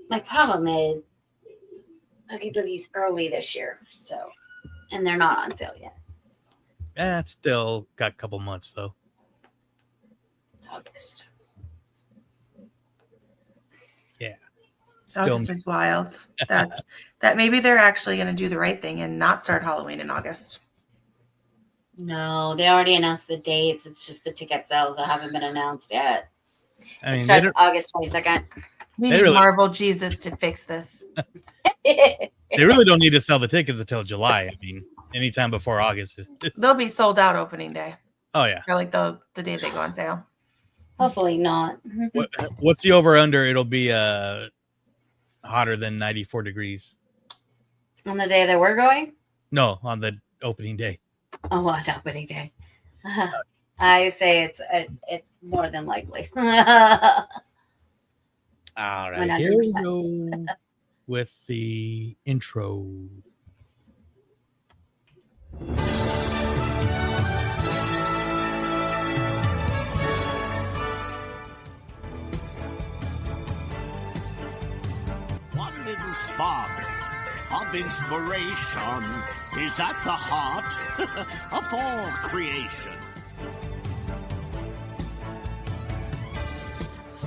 My problem is Oogie Boogie's early this year, so and they're not on sale yet. It's still got a couple months though. It's August. Yeah. Still, August is wild. That maybe they're actually going to do the right thing and not start Halloween in August. No, they already announced the dates. It's just the ticket sales that haven't been announced yet. I It mean, starts August 22nd. We They need really- Marvel Jesus to fix this. they really don't need to sell the tickets until July. I mean, anytime before August is. They'll be sold out opening day. Oh yeah. Or like the day they go on sale. Hopefully not. What's the over under? It'll be hotter than 94 degrees. On the day that we're going? No, on the opening day. Oh, what opening day? I say it's more than likely. All right, here we 100%. go with the intro. One little spark of inspiration is at the heart of all creation.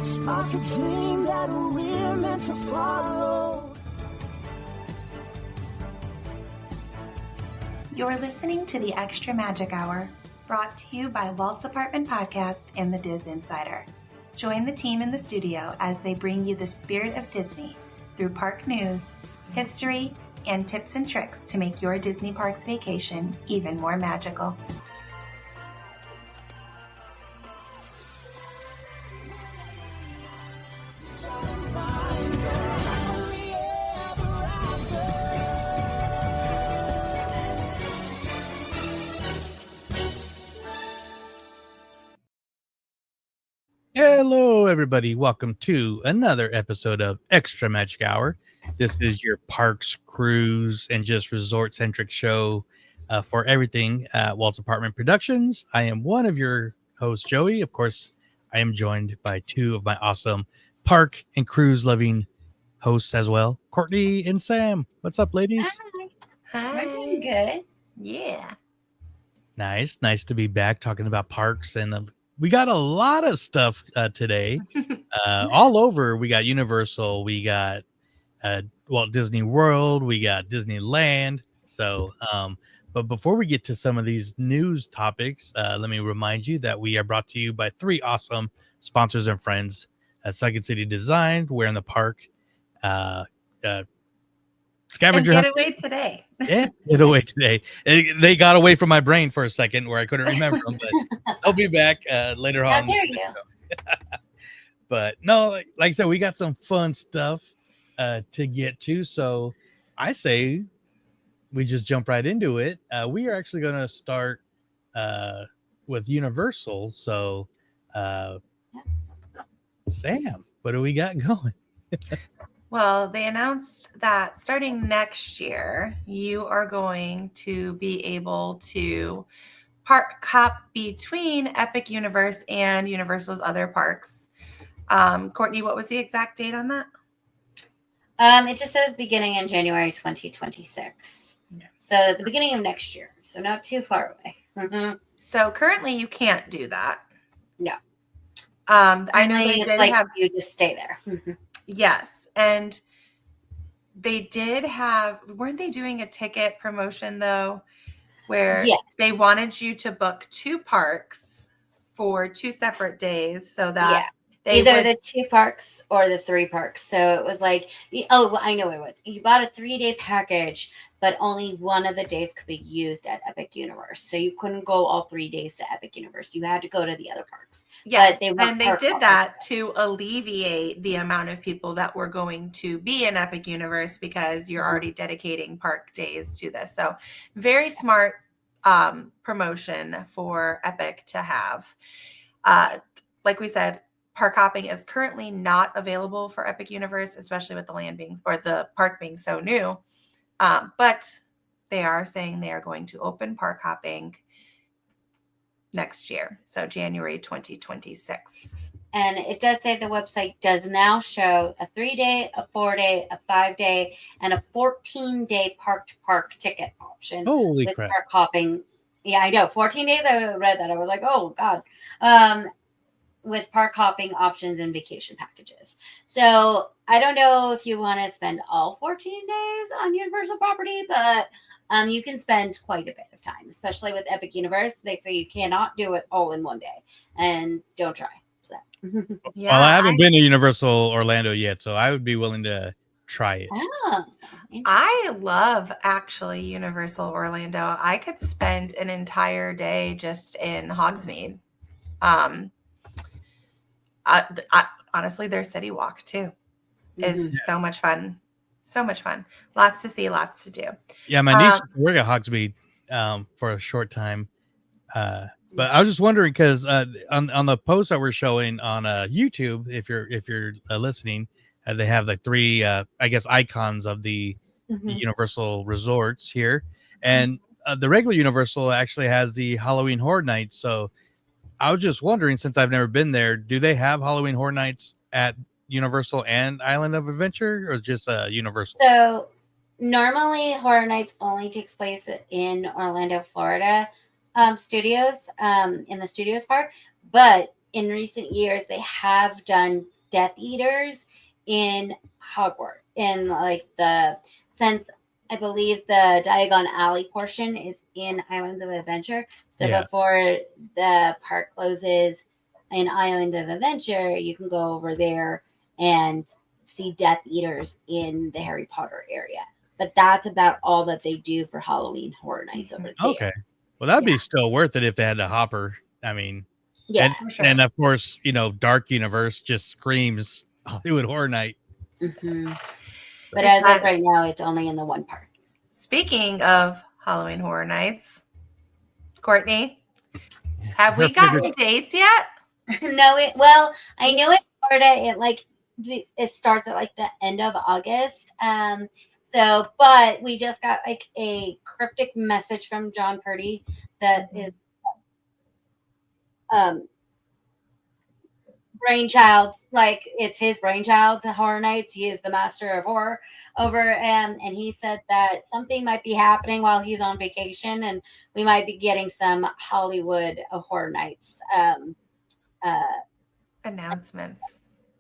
Spark a dream that we're meant to follow. You're listening to the Extra Magic Hour, brought to you by Walt's Apartment Podcast and the Diz Insider. Join the team in the studio as they bring you the spirit of Disney through park news, history, and tips and tricks to make your Disney Parks vacation even more magical. Hello, everybody. Welcome to another episode of Extra Magic Hour. This is your parks, cruise, and just resort-centric show for everything at Walt's Apartment Productions. I am one of your hosts, Joey. Of course, I am joined by two of my awesome park and cruise-loving hosts as well, Courtney and Sam. What's up, ladies? Hi. We're doing good. Yeah. Nice to be back talking about parks, and we got a lot of stuff today. All over. We got Universal, we got Walt Disney World, we got Disneyland. So, but before we get to some of these news topics, let me remind you that we are brought to you by three awesome sponsors and friends: Sunken City Designs, We're in the Park, Scavenger, and Getaway Today. Yeah, Getaway Today. They got away from my brain for a second where I couldn't remember them, but they'll be back later on. How dare you? But no, like I said, we got some fun stuff to get to. So I say we just jump right into it. We are actually going to start with Universal. So, Sam, what do we got going? Well, they announced that starting next year, you are going to be able to park hop between Epic Universe and Universal's other parks. Courtney, what was the exact date on that? It just says beginning in January 2026. Yeah. So at the beginning of next year. So not too far away. Mm-hmm. So currently you can't do that. No. I know they did like have. you just stay there. Yes. And they did have, weren't they doing a ticket promotion though, where Yes. they wanted you to book two parks for 2 separate days so that they either would, the 2 parks or the 3 parks. So it was like, oh, I know what it was. You bought a 3-day package, but only one of the days could be used at Epic Universe. So you couldn't go all 3 days to Epic Universe. You had to go to the other parks. yes, they and they did that to alleviate the amount of people that were going to be in Epic Universe because you're already dedicating park days to this. So very smart promotion for Epic to have. Like we said, park hopping is currently not available for Epic Universe, especially with the land being or the park being so new. But they are saying they are going to open park hopping next year, so January 2026. And it does say the website does now show a 3-day, a 4-day, a 5-day, and a 14-day park-to-park ticket option Holy with crap. park hopping. Yeah, I know. 14 days, I read that. I was like, oh, God. With park hopping options and vacation packages. So I don't know if you want to spend all 14 days on Universal property, but you can spend quite a bit of time, especially with Epic Universe. They say you cannot do it all in one day, and don't try. So. Yeah, Well, I haven't been to Universal Orlando yet, so I would be willing to try it. Oh, I love actually Universal Orlando. I could spend an entire day just in Hogsmeade. Honestly, their city walk too is so much fun. So much fun. Lots to see, lots to do. Yeah, my niece worked at Hogsmeade for a short time. But I was just wondering because on the post that we're showing on YouTube, if you're listening, they have like three I guess icons of the Universal resorts here, and the regular Universal actually has the Halloween Horror Nights. So I was just wondering, since I've never been there, do they have Halloween Horror Nights at Universal and Island of Adventure, or just Universal? So normally Horror Nights only takes place in Orlando, Florida studios, in the studios park. But in recent years, they have done Death Eaters in Hogwarts, in like since I believe the Diagon Alley portion is in Islands of Adventure. So Yeah. before the park closes in Island of Adventure, you can go over there and see Death Eaters in the Harry Potter area. But that's about all that they do for Halloween Horror Nights over there. Okay. Well, that'd be still worth it if they had a hopper. I mean, Yeah, for sure. and of course, Dark Universe just screams Hollywood Horror Night. But as of right now, it's only in the one park. Speaking of Halloween Horror Nights, Courtney, have we gotten dates yet? No, I know in Florida it starts at like the end of August. But we just got like a cryptic message from John Purdy that is brainchild, like it's his brainchild, the Horror Nights. He is the master of horror over, and he said that something might be happening while he's on vacation, and we might be getting some Hollywood Horror Nights announcements.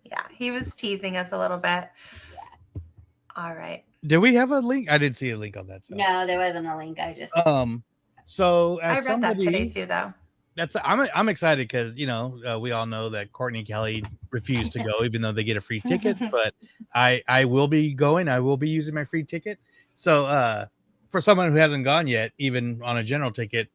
Yeah, he was teasing us a little bit. Yeah. All right. Did we have a link? I didn't see a link on that. So. No, there wasn't a link. I just So as I read that today too, though. I'm excited because we all know that Courtney and Kelly refused to go, even though they get a free ticket. But I will be going. I will be using my free ticket. So for someone who hasn't gone yet, even on a general ticket,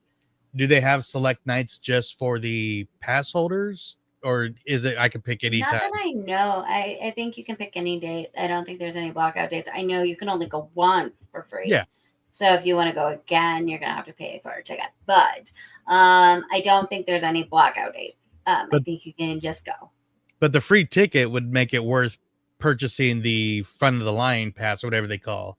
do they have select nights just for the pass holders, or is it I can pick any time? Not that I know. I think you can pick any date. I don't think there's any blackout dates. I know you can only go once for free. Yeah. So if you want to go again, you're gonna have to pay for a ticket. But I don't think there's any blackout dates. I think you can just go. But the free ticket would make it worth purchasing the front of the line pass or whatever they call.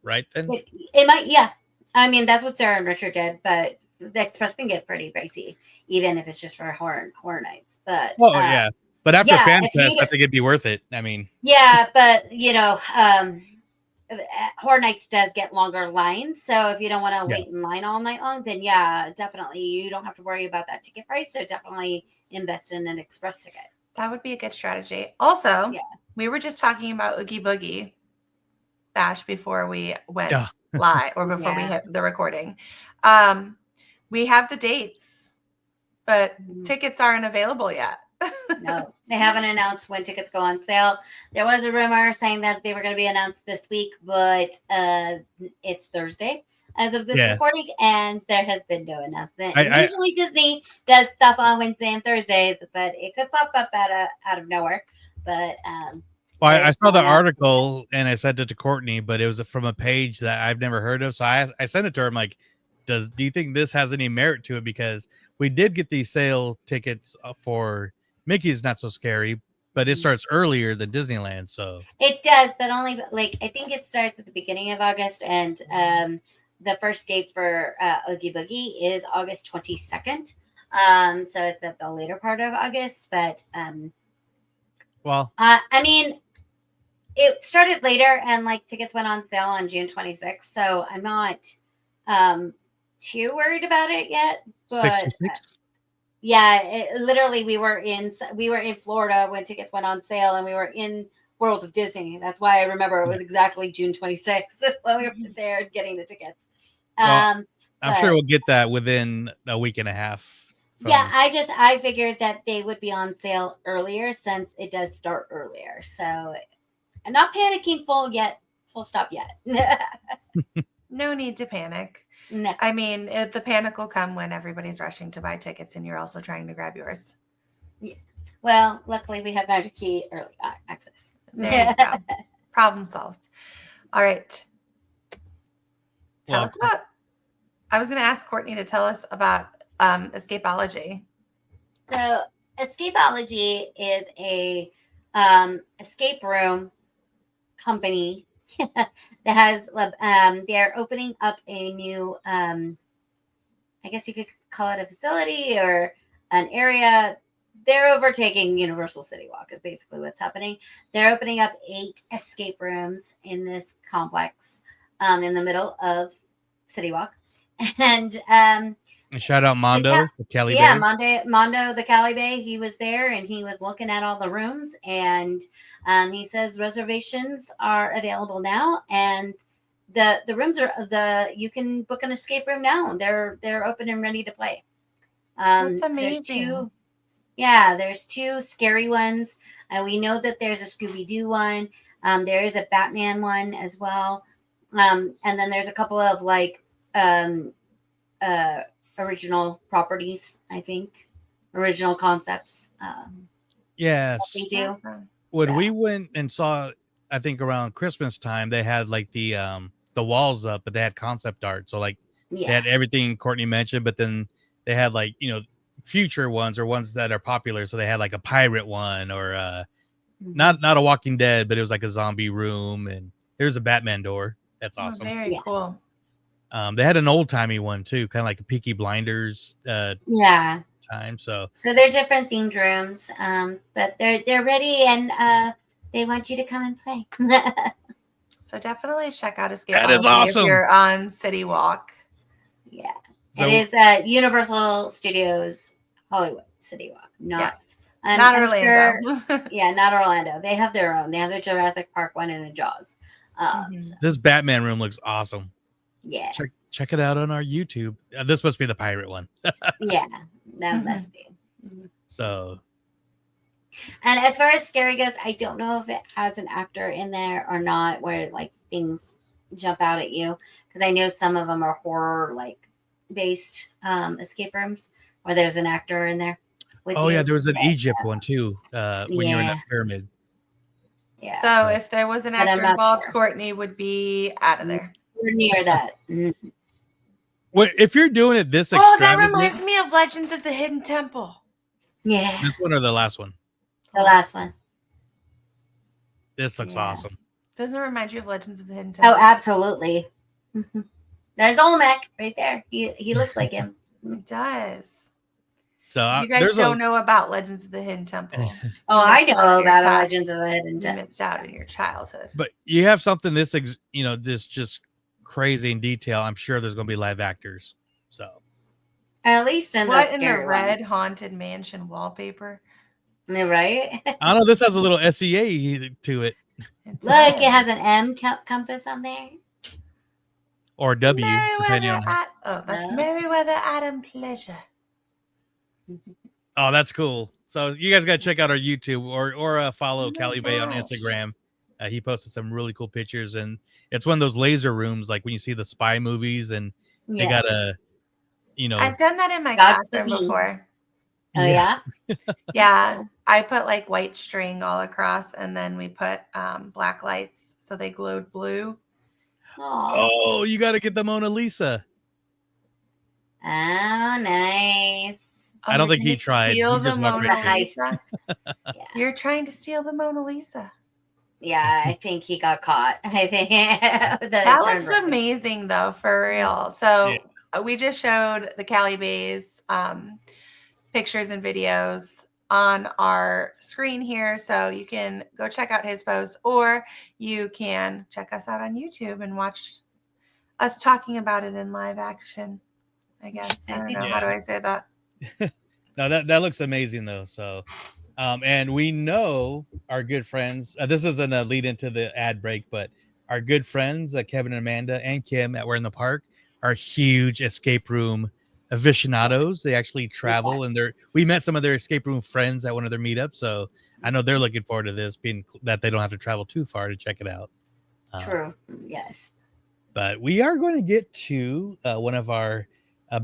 Right then? It might, yeah. I mean, that's what Sarah and Richard did, but the Express can get pretty pricey, even if it's just for horror nights. But yeah. But after Fan Fest, I think it'd be worth it. I mean, yeah, but Horror Nights does get longer lines, so if you don't want to wait in line all night long, then yeah, definitely you don't have to worry about that ticket price. So definitely invest in an express ticket. That would be a good strategy. Also, we were just talking about Oogie Boogie Bash before we went live or before we hit the recording. We have the dates, but tickets aren't available yet. No, they haven't announced when tickets go on sale. There was a rumor saying that they were going to be announced this week, but it's Thursday as of this recording, and there has been no announcement. Usually Disney does stuff on Wednesday and Thursdays, but it could pop up out of nowhere. But I saw the article and I sent it to Courtney, but it was from a page that I've never heard of. So I sent it to her. I'm like, do you think this has any merit to it? Because we did get these sale tickets for Mickey's Not So Scary, but it starts earlier than Disneyland. So it does, but only I think it starts at the beginning of August, and the first date for Oogie Boogie is August 22nd. So it's at the later part of August. But Well, I mean, it started later, and like tickets went on sale on June 26th. So I'm not too worried about it yet. But 66. yeah, literally, we were in Florida when tickets went on sale, and we were in World of Disney. That's why I remember it was exactly June 26th when we were there getting the tickets. Well, I'm sure But we'll get that within a week and a half. yeah, I figured that they would be on sale earlier since it does start earlier. So I'm not panicking full stop yet. No need to panic. No. I mean, the panic will come when everybody's rushing to buy tickets and you're also trying to grab yours. Yeah. Well, luckily we have Magic Key early access. There you go. Problem solved. All right. Tell us about. I was going to ask Courtney to tell us about Escapology. So Escapology is a escape room company that has they're opening up a new I guess you could call it a facility or an area. They're overtaking Universal City Walk is basically what's happening. They're opening up 8 escape rooms in this complex in the middle of City Walk. And shout out Mondo, the Cali yeah, Bay. Mondo, the Cali Bay. He was there and he was looking at all the rooms, and he says reservations are available now, and the rooms are you can book an escape room now. They're open and ready to play. That's amazing. There's 2 scary ones. We know that there's a Scooby-Doo one. There is a Batman one as well. And then there's a couple of like original properties, I think. Original concepts. Yes. They do. Awesome. When we went and saw, I think around Christmas time, they had like the walls up, but they had concept art. So like they had everything Courtney mentioned, but then they had like, future ones or ones that are popular. So they had like a pirate one or not a Walking Dead, but it was like a zombie room, and there's a Batman door. That's awesome. Oh, very cool. They had an old timey one too, kind of like a Peaky Blinders time. So they're different themed rooms, but they're ready, and they want you to come and play. So definitely check out Escapology That is awesome. if you're on City Walk. Yeah. So, it is Universal Studios Hollywood City Walk. Not Orlando. Sure, not Orlando. They have their own. They have their Jurassic Park one and a Jaws. This Batman room looks awesome. Yeah. Check it out on our YouTube. This must be the pirate one. Yeah, that must be. So. And as far as scary goes, I don't know if it has an actor in there or not, where like things jump out at you, because I know some of them are horror like based escape rooms where there's an actor in there. There was an Egypt one too when you were in that pyramid. Yeah. So if there was an actor involved, Courtney would be out of there. We're near that. Well, if you're doing it this that reminds me of Legends of the Hidden Temple. Yeah. This one or the last one? The last one. This looks awesome. Doesn't it remind you of Legends of the Hidden Temple? Oh, absolutely. There's Olmec right there. He looks like him. He does. So you guys don't know about Legends of the Hidden Temple. I know about Legends of the Hidden Temple. You missed out in your childhood. But you have something this just crazy in detail. I'm sure there's going to be live actors. So at least in the red haunted mansion wallpaper. Right? I don't know. This has a little SEA to it. Look, it has an M compass on there. Or W. Depending on that's Meriwether Adam Pleasure. Oh, that's cool. So you guys got to check out our YouTube or follow Cali Bay on Instagram. He posted some really cool pictures, and it's one of those laser rooms, like when you see the spy movies, and they got I've done that in my classroom before. Oh yeah. Yeah, I put like white string all across, and then we put black lights so they glowed blue. Oh, you got to get the Mona Lisa. Oh, nice. I don't think he tried. Steal the Mona Lisa. You're trying to steal the Mona Lisa. Yeah, I think he got caught. I think that looks amazing, though, for real. So we just showed the Cali Bays pictures and videos on our screen here. So you can go check out his post, or you can check us out on YouTube and watch us talking about it in live action, I guess. I don't know. How do I say that? No, that looks amazing though. So, and we know our good friends. This isn't a lead into the ad break, but our good friends, Kevin and Amanda and Kim at We're in the Park, are huge escape room aficionados. They actually travel, and we met some of their escape room friends at one of their meetups. So I know they're looking forward to this, being that they don't have to travel too far to check it out. True. Yes. But we are going to get to one of our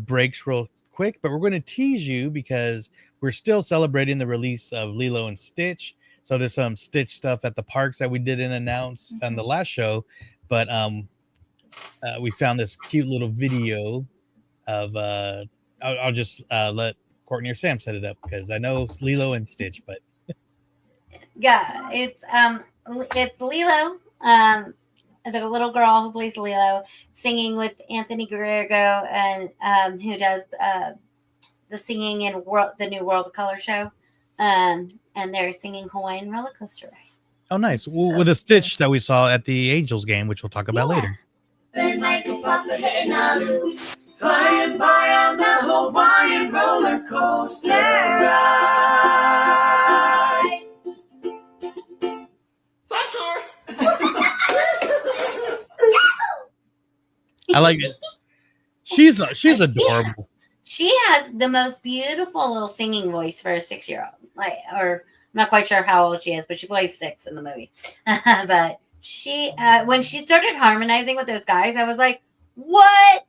breaks real quick, but we're going to tease you because we're still celebrating the release of Lilo and Stitch. So there's some Stitch stuff at the parks that we didn't announce on the last show, but we found this cute little video of I'll just let Courtney or Sam set it up because I know it's Lilo and Stitch, but yeah, it's Lilo, the little girl who plays Lilo, singing with Anthony Guerrero, and who does the singing in the new World Color show, and they're singing Hawaiian Roller Coaster Ride. Oh, nice. Well, with a Stitch that we saw at the Angels game, which we'll talk about later. Red Michael Papa hitting a loop, flying by on the Hawaiian roller coaster ride. Thank you. I like it. She's adorable. She has the most beautiful little singing voice for a 6-year-old. Or I'm not quite sure how old she is, but she plays 6 in the movie. But she, when she started harmonizing with those guys, I was like, "What?"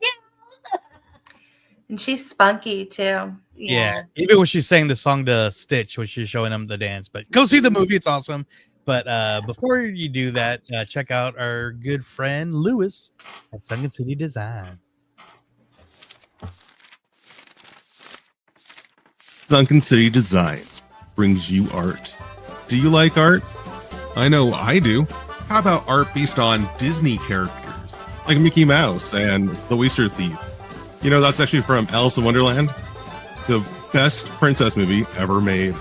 And she's spunky too. Yeah. Even when she's saying the song to Stitch, when she's showing him the dance. But go see the movie; it's awesome. But before you do that, check out our good friend Louis at Sunken City Design. Sunken City Designs brings you art. Do you like art? I know I do. How about art based on Disney characters, like Mickey Mouse and the Oyster Thieves? You know, that's actually from Alice in Wonderland, the best princess movie ever made.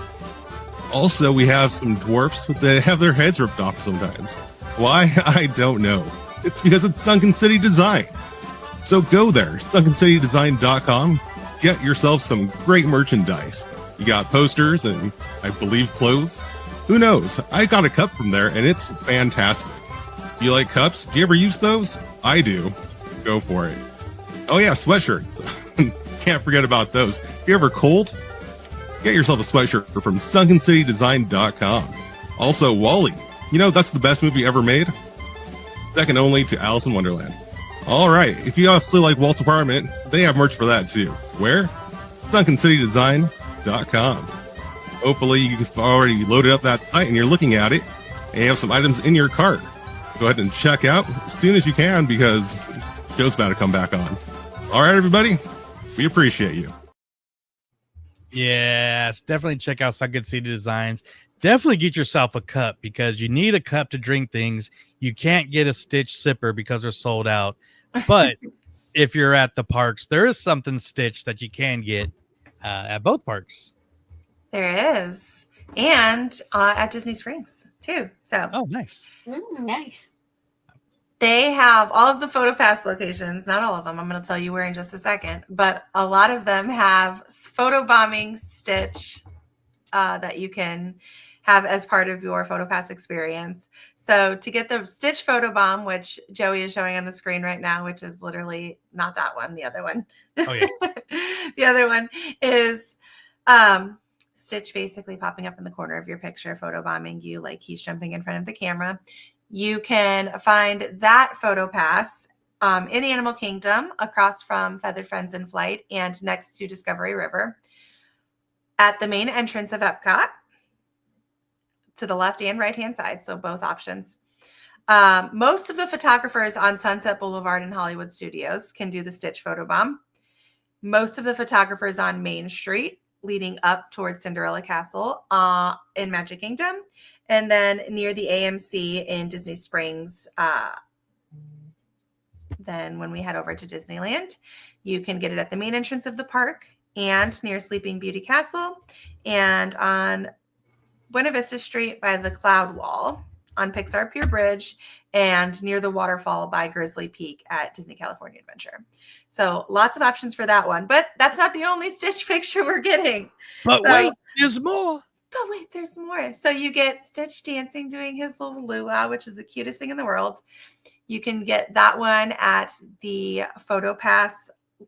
Also, we have some dwarfs that have their heads ripped off sometimes. Why? I don't know. It's because it's Sunken City Design. So go there, sunkencitydesign.com. Get yourself some great merchandise. You got posters and, I believe, clothes. Who knows? I got a cup from there, and it's fantastic. You like cups? Do you ever use those? I do. Go for it. Oh yeah, sweatshirts. Can't forget about those. If you're ever cold, get yourself a sweatshirt from sunkencitydesign.com. Also, WALL-E. You know, that's the best movie ever made. Second only to Alice in Wonderland. All right. If you also like Walt's apartment, they have merch for that too. Where? sunkencitydesign.com. Hopefully you've already loaded up that site and you're looking at it and you have some items in your cart. Go ahead and check out as soon as you can because the show's about to come back on. All right, everybody. We appreciate you. Yes, definitely check out Sunken City Designs. Definitely get yourself a cup because you need a cup to drink things. You can't get a Stitch sipper because they're sold out. But if you're at the parks, there is something Stitch that you can get at both parks. There is. And at Disney Springs too. So oh, nice. Nice. They have all of the PhotoPass locations, not all of them. I'm going to tell you where in just a second, but a lot of them have photobombing Stitch that you can have as part of your PhotoPass experience. So to get the Stitch photobomb, which Joey is showing on the screen right now, which is literally not that one, the other one. Oh, yeah. The other one is Stitch basically popping up in the corner of your picture, photobombing you like he's jumping in front of the camera. You can find that PhotoPass in Animal Kingdom across from Feathered Friends in Flight and next to Discovery River at the main entrance of Epcot to the left and right hand side. So both options. Most of the photographers on Sunset Boulevard and Hollywood Studios can do the Stitch photobomb. Most of the photographers on Main Street leading up towards Cinderella Castle in Magic Kingdom. And then near the AMC in Disney Springs, then when we head over to Disneyland, you can get it at the main entrance of the park and near Sleeping Beauty Castle, and on Buena Vista Street by the Cloud Wall, on Pixar Pier Bridge, and near the waterfall by Grizzly Peak at Disney California Adventure. So lots of options for that one. But that's not the only Stitch picture we're getting. But So- wait, there's more. But wait, there's more. So you get Stitch dancing, doing his little luau, which is the cutest thing in the world. You can get that one at the PhotoPass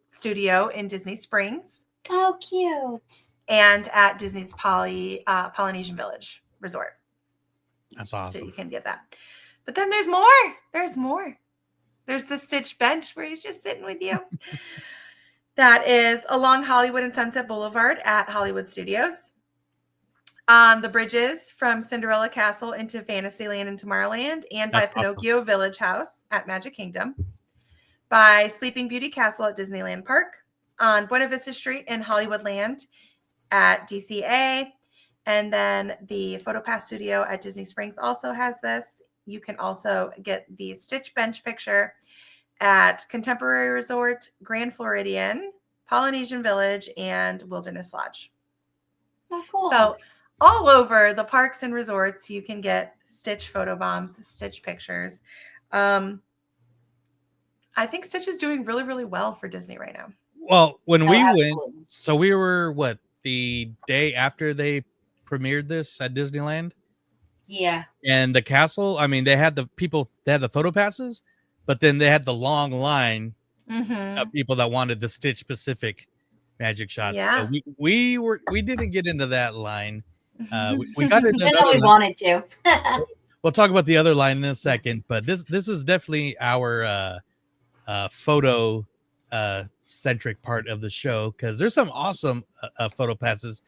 studio in Disney Springs Oh, cute. and at Disney's Polynesian Village Resort. That's So you awesome. can get that. But then there's more. There's more. There's the Stitch bench where he's just sitting with you. That is along Hollywood and Sunset Boulevard at Hollywood Studios. On the bridges from Cinderella Castle into Fantasyland and Tomorrowland, and by That's awesome. Pinocchio Village House at Magic Kingdom. By Sleeping Beauty Castle at Disneyland Park. On Buena Vista Street in Hollywoodland at DCA. And then the PhotoPass studio at Disney Springs also has this. You can also get the Stitch bench picture at Contemporary Resort, Grand Floridian, Polynesian Village, and Wilderness Lodge. Oh, cool. So all over the parks and resorts, you can get Stitch photobombs, Stitch pictures. I think Stitch is doing really, really well for Disney right now. Well, when Oh, we absolutely. went, so we were what, the day after they premiered this at Disneyland, Yeah. and the castle. I mean, they had the people, they had the photo passes, but then they had the long line Mm-hmm. of people that wanted the Stitch specific magic shots. Yeah. So we didn't get into that line. We got into Even though another we line. wanted to. We'll talk about the other line in a second, but this is definitely our photo centric part of the show, because there's some awesome photo passes,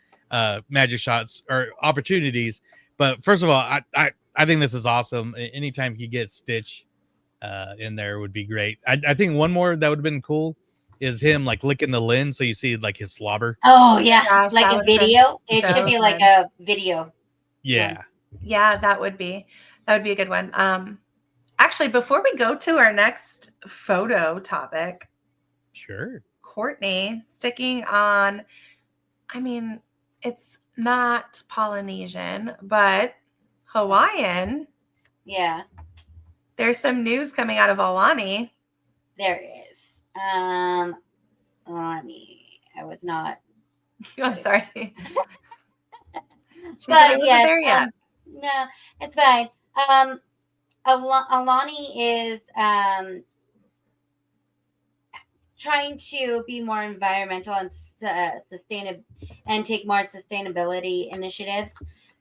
magic shots or opportunities. But first of all, I think this is awesome. Anytime you get Stitch in there would be great. I think one more that would have been cool is him like licking the lens, so you see like his slobber. Oh, yeah. Gosh, Like that a would've been video. It so should be like good. a video. Yeah. Yeah, that would be a good one. Actually, before we go to our next photo topic, Sure. Courtney, sticking on, I mean, it's not Polynesian, but Hawaiian. Yeah. There's some news coming out of Aulani. There is. Let me. I was not. I'm sorry. She said But it wasn't yes, there yet. no, it's fine. Alani is trying to be more environmental and sustainable and take more sustainability initiatives.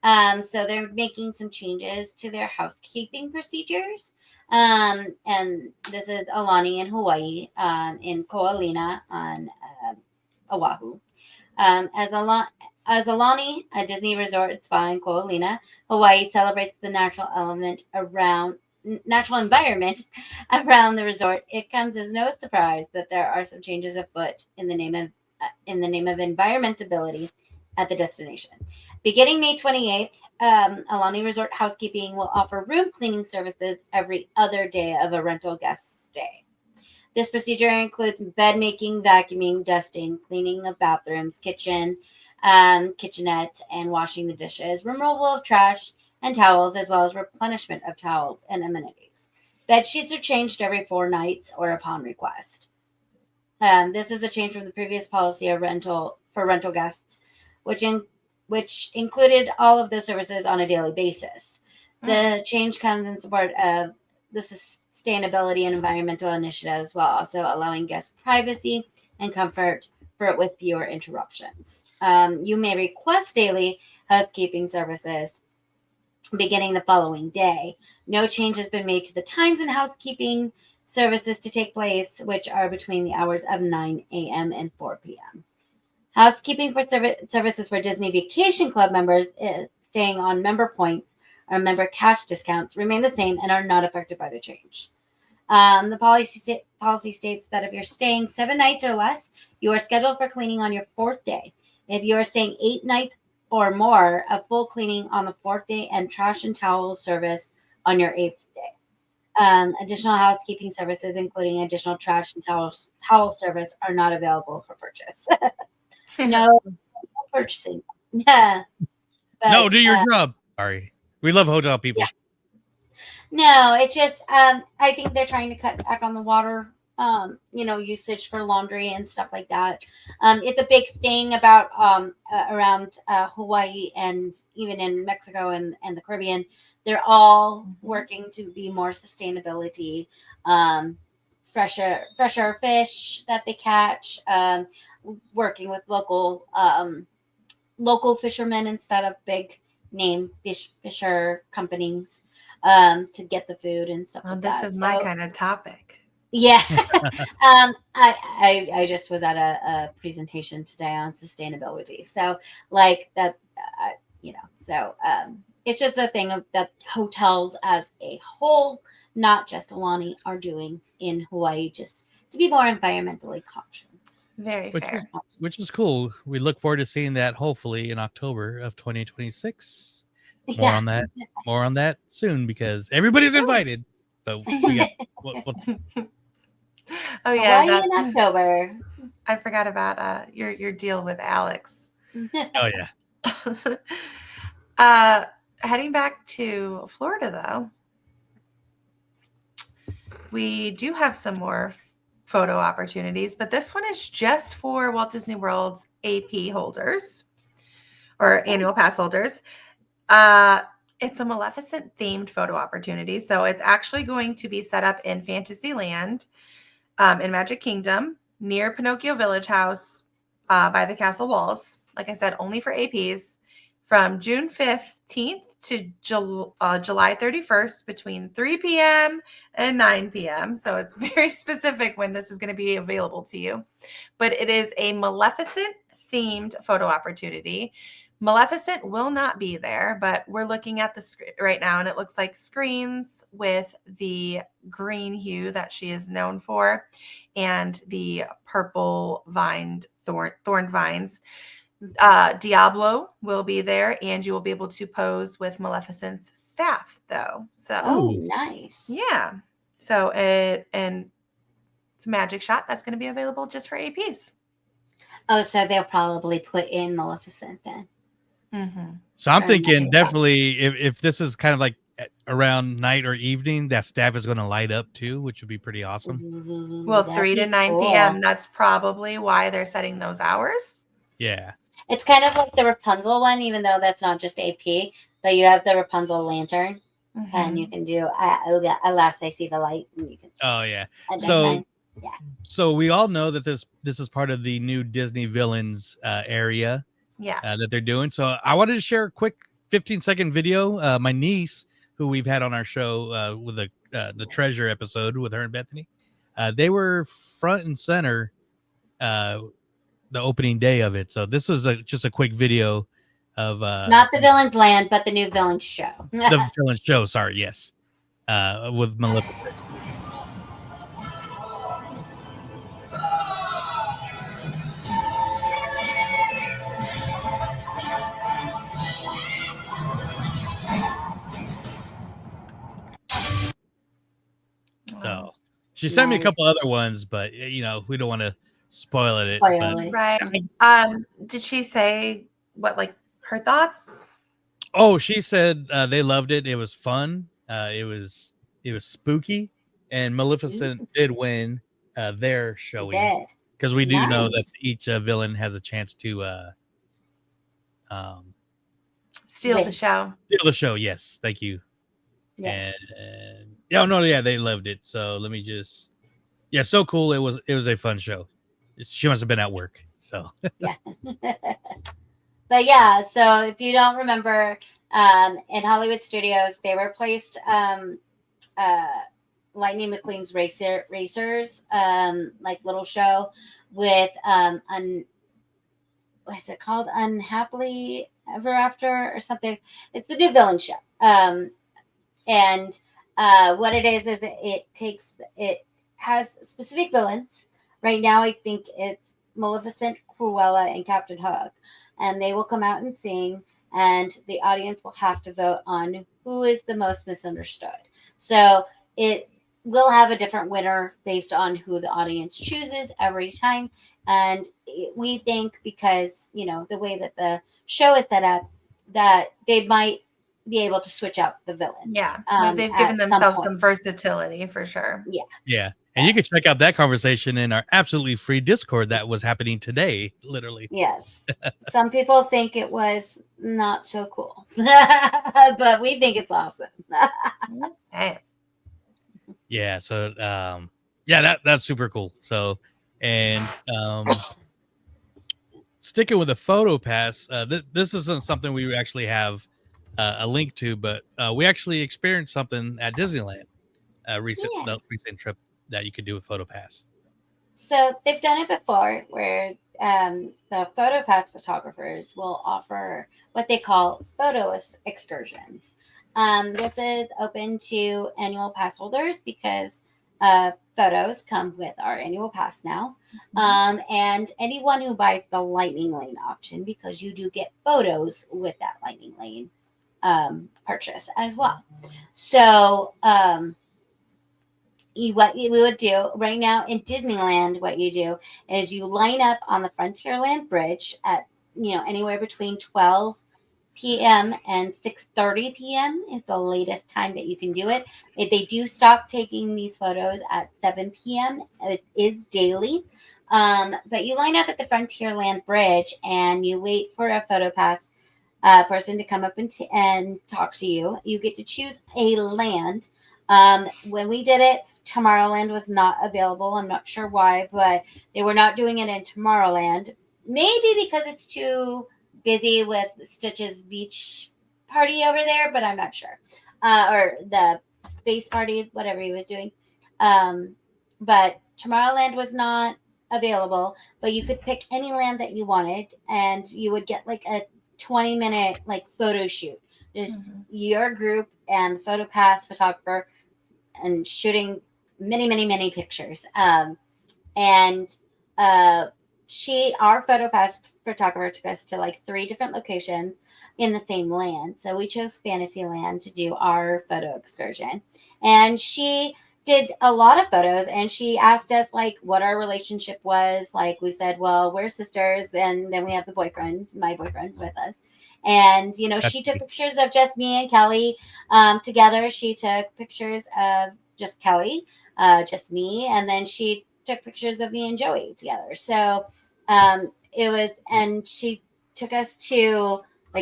So they're making some changes to their housekeeping procedures. And this is Alani in Hawaii, in Ko'olina on Oahu. As Alani, a Disney resort spa in Ko'olina, Hawaii celebrates the natural environment around the resort. It comes as no surprise that there are some changes afoot in the name of environmentability at the destination. Beginning May 28th, Alani Resort Housekeeping will offer room cleaning services every other day of a rental guest stay. This procedure includes bed making, vacuuming, dusting, cleaning of bathrooms, kitchen, kitchenette, and washing the dishes, removal of trash and towels, as well as replenishment of towels and amenities. Bed sheets are changed every 4 nights or upon request. This is a change from the previous policy of rental guests, which included all of the services on a daily basis. The change comes in support of the sustainability and environmental initiatives, while also allowing guests privacy and comfort with fewer interruptions. You may request daily housekeeping services beginning the following day. No change has been made to the times and housekeeping services to take place, which are between the hours of 9 a.m. and 4 p.m. Housekeeping for services for Disney Vacation Club members staying on member points or member cash discounts remain the same and are not affected by the change. The policy states that if you're staying 7 nights or less, you are scheduled for cleaning on your 4th day. If you are staying 8 nights or more, a full cleaning on the 4th day and trash and towel service on your 8th day. Additional housekeeping services, including additional trash and towel service, are not available for purchase. No purchasing. Yeah. No, do your job. Sorry. We love hotel people. Yeah. No, it's just I think they're trying to cut back on the water usage for laundry and stuff like that. It's a big thing about around Hawaii and even in Mexico and the Caribbean. They're all working to be more sustainability, fresher fish that they catch, working with local fishermen instead of big name fisher companies to get the food and stuff like This that. is my kind of topic. Yeah. I just was at a presentation today on sustainability. So like that, it's just a thing of that hotels as a whole, not just Alani, are doing in Hawaii just to be more environmentally conscious. Very fair. Which is cool. We look forward to seeing that hopefully in October of 2026. More on that soon because everybody's invited. But we got Oh yeah, Hawaii in October. I forgot about your deal with Alex. Oh yeah. Heading back to Florida though, we do have some more photo opportunities, but this one is just for Walt Disney World's AP holders or annual pass holders. It's a Maleficent themed photo opportunity. So it's actually going to be set up in Fantasyland in Magic Kingdom near Pinocchio Village House by the castle walls. Like I said, only for APs from June 15th to July 31st between 3 p.m. and 9 p.m. So it's very specific when this is going to be available to you. But it is a Maleficent themed photo opportunity. Maleficent will not be there, but we're looking at the screen right now, and it looks like screens with the green hue that she is known for and the purple thorn vines. Diablo will be there, and you will be able to pose with Maleficent's staff, though. So, nice. Yeah. So, it's a magic shot that's going to be available just for APs. Oh, so they'll probably put in Maleficent then. Mm-hmm. So I'm thinking definitely if this is kind of like around night or evening, that staff is going to light up too, which would be pretty awesome. Well, 3 to 9 p.m. That's probably why they're setting those hours. Yeah. It's kind of like the Rapunzel one, even though that's not just AP, but you have the Rapunzel lantern, and you can do. Alas, I see the light. And you can. Oh yeah. So So we all know that this is part of the new Disney Villains area. Yeah. That they're doing. So I wanted to share a quick 15-second video. My niece, who we've had on our show with the treasure episode with her and Bethany, they were front and center the opening day of it. So this was just a quick video of not the Villains Land, but the new Villains show. The Villains show. Sorry, yes, with Maleficent. So she sent me a couple other ones, but we don't want to spoil it. Right. Did she say what, like, her thoughts? Oh, she said they loved it. It was fun. It was spooky, and Maleficent did win their showing because we do know that each villain has a chance to steal the show. Steal the show. Yes, thank you. Yes. And they loved it. So let me just, so cool. It was a fun show. She must have been at work. So yeah. But yeah, so if you don't remember, in Hollywood Studios, they replaced Lightning McQueen's Racers, like little show with what's it called? Unhappily Ever After or something. It's the new villain show. And what it is it has specific villains. Right now, I think it's Maleficent, Cruella, and Captain Hook. And they will come out and sing, and the audience will have to vote on who is the most misunderstood. So it will have a different winner based on who the audience chooses every time. And we think because, the way that the show is set up, that they might be able to switch out the villains. Yeah. They've at given themselves some point. versatility for sure. Yeah. Yeah. And you can check out that conversation in our absolutely free Discord that was happening today, literally. Yes. Some people think it was not so cool, but we think it's awesome. Hey. Yeah. So, that's super cool. So, and sticking with the photo pass, this isn't something we actually have a link to, but we actually experienced something at Disneyland the recent trip that you could do with photo pass. So they've done it before where the photo pass photographers will offer what they call photo excursions. This is open to annual pass holders because photos come with our annual pass now. And anyone who buys the Lightning Lane option, because you do get photos with that Lightning Lane purchase as well. So what you would do right now in Disneyland, what you do is you line up on the Frontierland Bridge at anywhere between 12 p.m. and 6:30 p.m. is the latest time that you can do it. If they do stop taking these photos at 7 p.m., it is daily. But you line up at the Frontierland Bridge and you wait for a photo pass person to come up and talk to you. You get to choose a land. When we did it, Tomorrowland was not available. I'm not sure why, but they were not doing it in Tomorrowland. Maybe because it's too busy with Stitch's beach party over there, but I'm not sure. Or the space party, whatever he was doing. But Tomorrowland was not available, but you could pick any land that you wanted, and you would get like a 20-minute photo shoot. Just your group and photo pass photographer and shooting many pictures. And our photo pass photographer took us to 3 different locations in the same land. So we chose Fantasyland to do our photo excursion. And she did a lot of photos, and she asked us what our relationship was. We said, well, we're sisters, and then we have my boyfriend with us. And, she took pictures of just me and Kelly together. She took pictures of just Kelly, just me. And then she took pictures of me and Joey together. So it was, and she took us to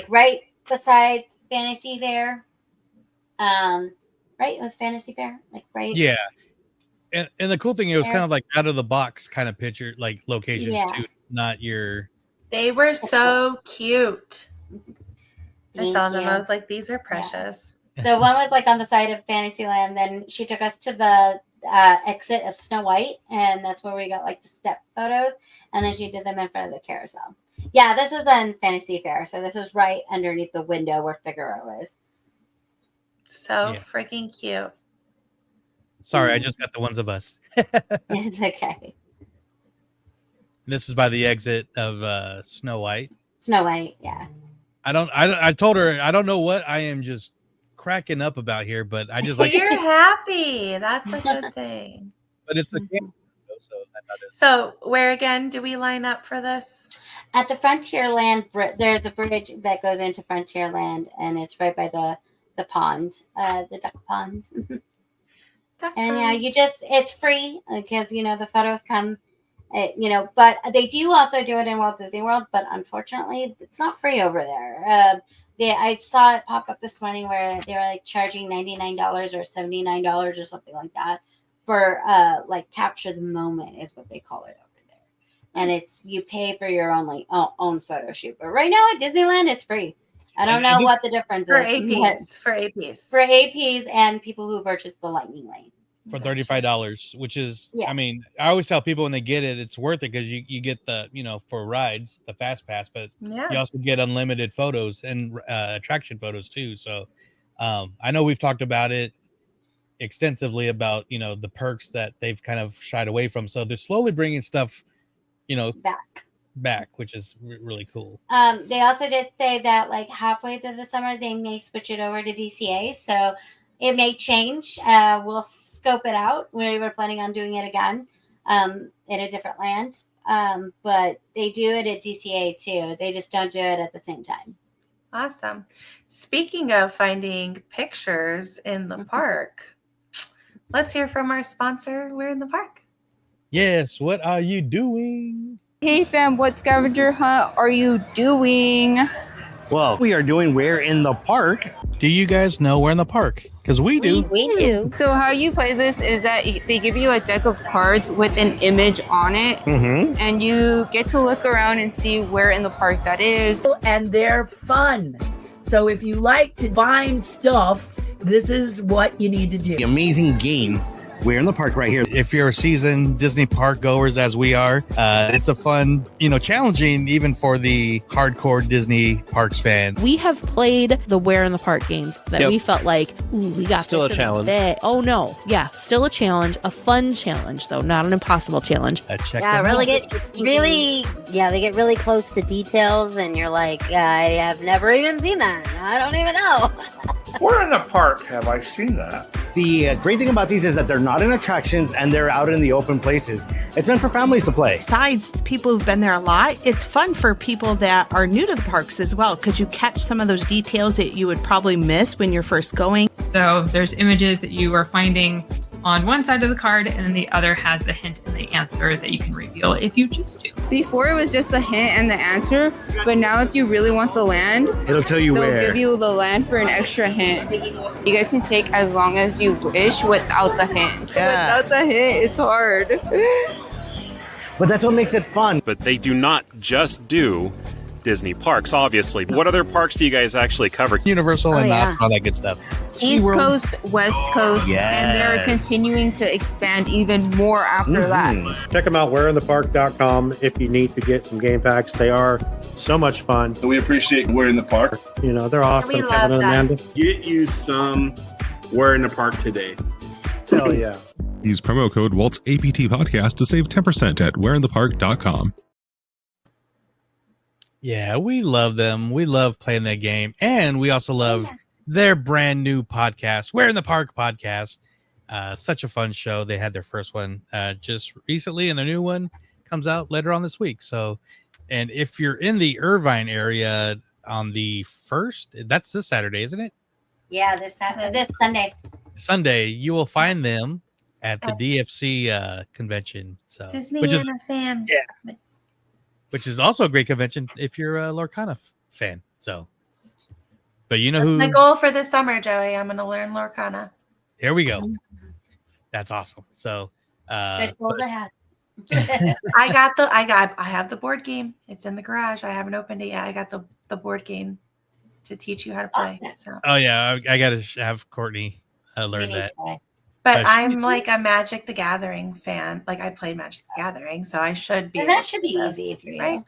right beside Fantasy Fair. Right? It was Fantasy Fair. Right? Yeah. And the cool thing, it was kind of out of the box kind of picture, locations too, not your. They were so cute. I saw them. You. I was like, these are precious. Yeah. So one was on the side of Fantasyland. Then she took us to the exit of Snow White, and that's where we got the step photos. And then she did them in front of the carousel. Yeah, this was on Fantasy Fair, so this was right underneath the window where Figaro is. So freaking cute. Sorry, I just got the ones of us. It's okay. This is by the exit of Snow White. Snow White, yeah. I told her I don't know what I am just cracking up about here, but I just You're happy. That's a good thing. But it's a game, so where again do we line up for this? At the Frontierland, there's a bridge that goes into Frontierland, and it's right by the pond, the duck pond. And yeah, it's free because the photos come. But they do also do it in Walt Disney World, but unfortunately it's not free over there. I saw it pop up this morning where they were charging $99 or $79 or something like that for capture the moment is what they call it over there. And it's, you pay for your own photo shoot, but right now at Disneyland it's free. I don't know what the difference is for APs and people who purchase the Lightning Lane. For $35, which is, I mean, I always tell people when they get it, it's worth it because you get the, for rides, the fast pass, but you also get unlimited photos and attraction photos too. So I know we've talked about it extensively about, the perks that they've kind of shied away from. So they're slowly bringing stuff, back, which is really cool. They also did say that halfway through the summer, they may switch it over to DCA. So it may change. We'll scope it out. We were planning on doing it again in a different land. but they do it at DCA too. They just don't do it at the same time. Awesome. Speaking of finding pictures in the park, let's hear from our sponsor, We're in the Park. Yes, what are you doing? Hey fam, what scavenger hunt are you doing? Well, we are doing We're in the Park. Do you guys know We're in the Park? Because we do. We do. So how you play this is that they give you a deck of cards with an image on it, and you get to look around and see where in the park that is. And they're fun. So if you like to find stuff, this is what you need to do. The amazing game. We're in the Park right here. If you're a seasoned Disney park goers as we are, it's a fun, challenging even for the hardcore Disney parks fan. We have played the Where in the Park games that we felt like, ooh, we got Still this a in challenge. the bag. Oh no, yeah, still a challenge, a fun challenge though, not an impossible challenge. Check Yeah, them out. they get really close to details, and you're like, I have never even seen that. I don't even know. Where in the park have I seen that? The great thing about these is that they're not in attractions and they're out in the open places. It's meant for families to play. Besides people who've been there a lot, it's fun for people that are new to the parks as well, because you catch some of those details that you would probably miss when you're first going. So there's images that you are finding on one side of the card, and then the other has the hint and the answer that you can reveal if you choose to. Before it was just the hint and the answer, but now if you really want the land, It'll tell you they'll where. give you the land for an extra hint. You guys can take as long as you wish without the hint. Yeah. Without the hint, it's hard. But that's what makes it fun. But they do not just do Disney parks, obviously. What other parks do you guys actually cover? Universal and all that good stuff. East Coast, West Coast, and they're continuing to expand even more after that. Check them out, we'reinthepark.com, if you need to get some game packs. They are so much fun. We appreciate We're in the Park. They're awesome. We love Kevin and that. Amanda. Get you some We're in the Park today. Hell yeah. Use promo code Walt's APT Podcast to save 10% at weareinthepark.com. Yeah, we love them. We love playing that game. And we also love their brand new podcast, We're in the Park podcast. Such a fun show. They had their first one just recently, and their new one comes out later on this week. So, and if you're in the Irvine area on the 1st, that's this Saturday, isn't it? Yeah, this Sunday. Sunday, you will find them at the DFC convention. So, Disney which is and a fan. Yeah. Which is also a great convention if you're a Lorcana fan. So, but you know That's who? my goal for this summer, Joey. I'm going to learn Lorcana. Here we go. That's awesome. So, Good goal to have. I have the board game. It's in the garage. I haven't opened it yet. I got the board game to teach you how to play. So. Oh yeah, I got to have Courtney learn that. But I'm like a Magic the Gathering fan. Like I play Magic the Gathering, so I should be. And that should be easy for you. Right?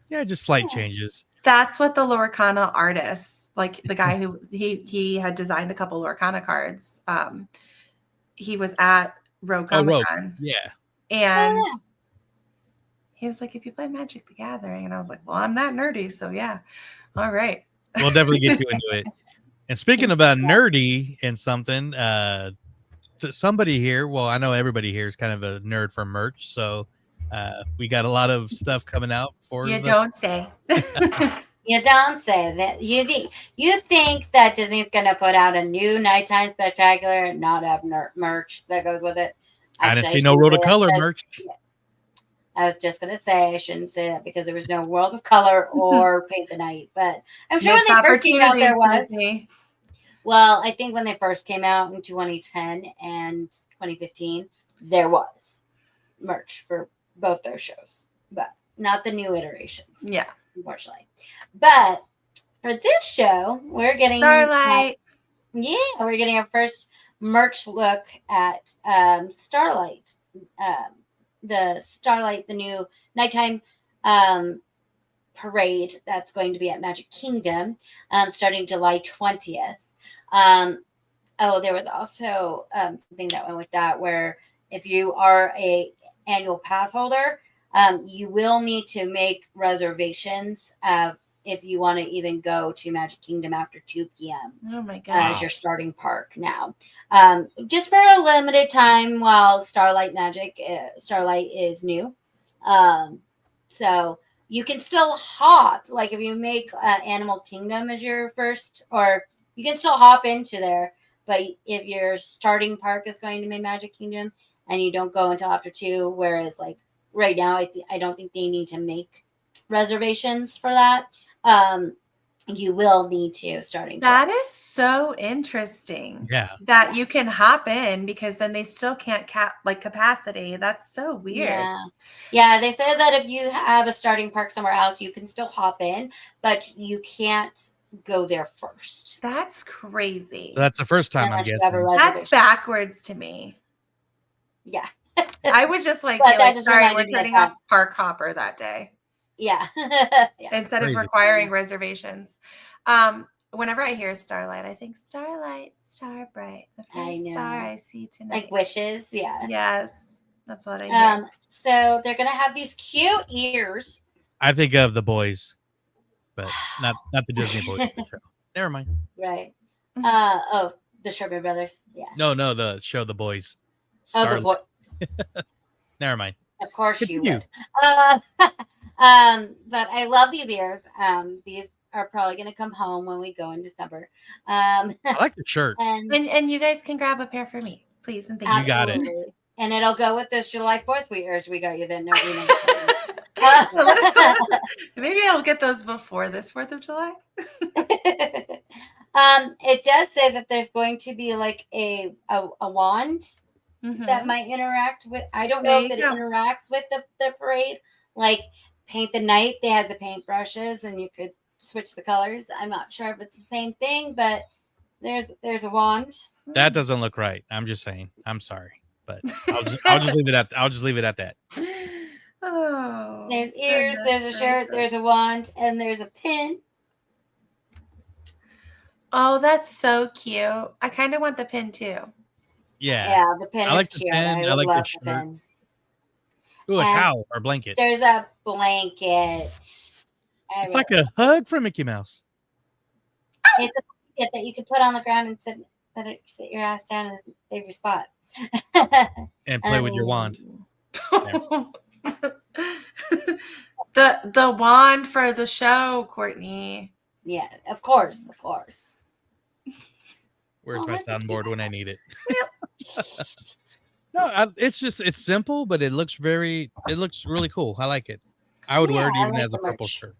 Yeah, just slight changes. That's what the Lorcana artists, like the guy who he had designed a couple Lorcana cards. He was at Rogue Comic-Con. Yeah. And he was like, if you play Magic the Gathering, and I was like, well, I'm that nerdy, so yeah. All right. We'll definitely get you into it. And speaking about nerdy and something, somebody here, well, I know everybody here is kind of a nerd for merch, so we got a lot of stuff coming out for don't say. You don't say that. You think that Disney's gonna put out a new nighttime spectacular and not have merch that goes with it? I didn't see no World of Color merch. I was just gonna say I shouldn't say that because there was no World of Color or Paint the Night, but I'm sure when they first came out there was. Disney. Well, I think when they first came out in 2010 and 2015, there was merch for both those shows, but not the new iterations. Yeah, unfortunately. But for this show, we're getting Starlight. We're getting our first merch look at Starlight. The Starlight, the new nighttime parade that's going to be at Magic Kingdom starting July 20th. There was also something that went with that where if you are a annual pass holder, you will need to make reservations if you want to even go to Magic Kingdom after 2 p.m. Oh my god! As your starting park now, just for a limited time while Starlight is new. So you can still hop. Like if you make Animal Kingdom as your first, or you can still hop into there. But if your starting park is going to be Magic Kingdom and you don't go until after 2, whereas like right now, I don't think they need to make reservations for that. You will need to starting. That is so interesting. Yeah. That you can hop in because then they still can't cap like capacity. That's so weird. Yeah. They said that if you have a starting park somewhere else, you can still hop in, but you can't go there first. That's crazy. So that's the first time, I'm guessing. That's backwards to me. Yeah. I would just like, But be that like just sorry, reminded we're me of turning that. off Park Hopper that day. Yeah. Instead of Crazy. requiring reservations. Whenever I hear Starlight, I think Starlight, star bright, the first star I see tonight. Like wishes, yeah. Yes, that's what I hear. So they're gonna have these cute ears. I think of the boys, but not the Disney boys the show. Never mind. Right. The Sherman Brothers. Yeah. No, the show, The Boys. Oh, the boy. Never mind. Of course you Continue. would. But I love these ears. These are probably going to come home when we go in December. I like the shirt. And you guys can grab a pair for me, please, and thank you. You got it. Absolutely. And it'll go with this July 4th ears we got you then. No, Maybe I'll get those before this 4th of July. It does say that there's going to be like a wand that might interact with. I don't know if it interacts with the parade. Like Paint the Night, they had the paint brushes and you could switch the colors. I'm not sure if it's the same thing, but there's a wand. That doesn't look right. I'm just saying. I'm sorry, but I'll just leave it at that. Oh, there's ears, there's a shirt, there's a wand, and there's a pin. Oh, that's so cute. I kind of want the pin too. Yeah, the pin I like is the cute. pin. I like the shirt. pin. Ooh, a And towel or blanket. There's a blanket. It's like a hug from Mickey Mouse. It's a blanket that you can put on the ground and sit your ass down and save your spot. And play with your wand. The wand for the show, Courtney. Yeah, of course. Where's my soundboard when I need it? No, it's simple, but it looks really cool. I like it. I would wear it even as a purple shirt.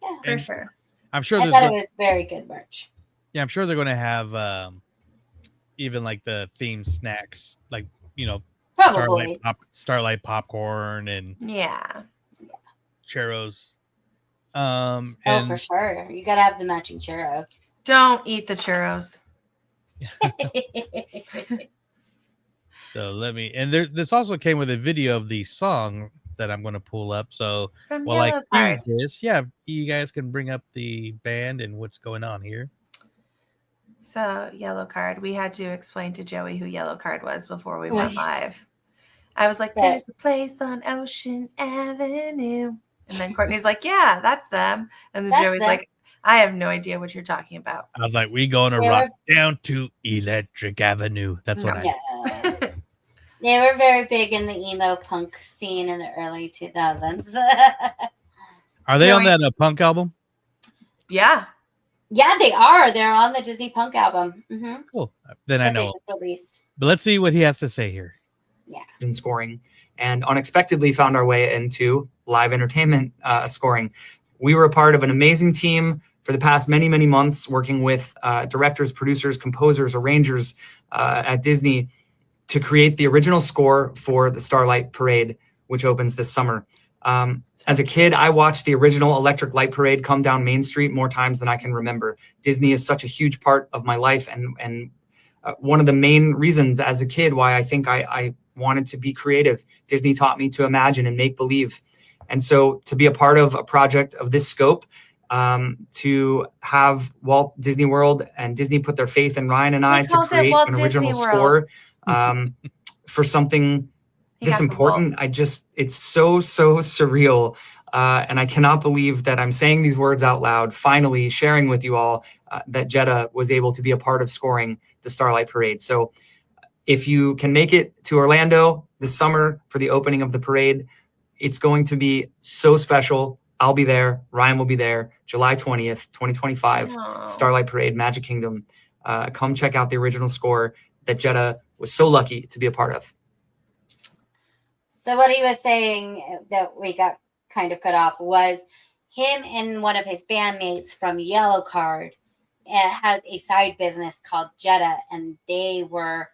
Yeah, for sure. I'm sure I thought it was very good merch. Yeah, I'm sure they're going to have even like the themed snacks, like Probably. Starlight popcorn and churros. Oh, for sure. You got to have the matching churro. Don't eat the churros. So this also came with a video of the song that I'm going to pull up. So From while I Yellow cue Card. this, you guys can bring up the band and what's going on here. So Yellow Card, we had to explain to Joey who Yellow Card was before we went live. I was like, there's a place on Ocean Avenue. And then Courtney's like, yeah, that's them. And then Joey's like, I have no idea what you're talking about. I was like, we going to rock down to Electric Avenue. That's what I They were very big in the emo punk scene in the early 2000s. Are they on that punk album? Yeah. Yeah, they are. They're on the Disney Punk album. Mm-hmm. Cool. Then I know. They just released. But let's see what he has to say here. Yeah. In scoring, and unexpectedly found our way into live entertainment scoring. We were a part of an amazing team for the past many, many months, working with directors, producers, composers, arrangers at Disney to create the original score for the Starlight Parade, which opens this summer. As a kid, I watched the original Electric Light Parade come down Main Street more times than I can remember. Disney is such a huge part of my life, and one of the main reasons as a kid why I think I wanted to be creative. Disney taught me to imagine and make believe. And so to be a part of a project of this scope, to have Walt Disney World and Disney put their faith in Ryan and I to create an original score for something this important, it's so surreal. And I cannot believe that I'm saying these words out loud, finally sharing with you all that Jetta was able to be a part of scoring the Starlight Parade. So if you can make it to Orlando this summer for the opening of the parade. It's going to be so special. I'll be there. Ryan will be there. July 20th, 2025, Starlight Parade, Magic Kingdom. Come check out the original score that Jetta was so lucky to be a part of. So what he was saying that we got kind of cut off was him and one of his bandmates from Yellow Card has a side business called Jetta, and they were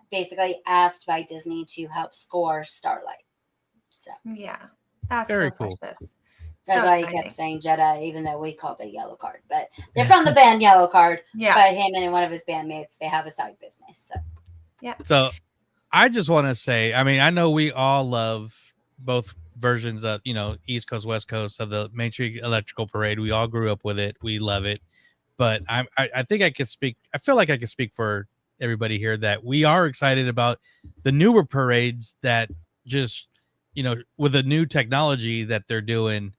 basically asked by Disney to help score Starlight. So yeah, that's very so cool. precious. That's So why he exciting. kept saying Jetta, even though we called it Yellow Card. But they're from the band Yellow Card. Yeah. But him and one of his bandmates, they have a side business. So yeah. So I just want to say, I mean, I know we all love both versions of, East Coast, West Coast of the Main Street Electrical Parade. We all grew up with it. We love it. But I think I could speak. I feel like I could speak for everybody here that we are excited about the newer parades that just, with the new technology that they're doing.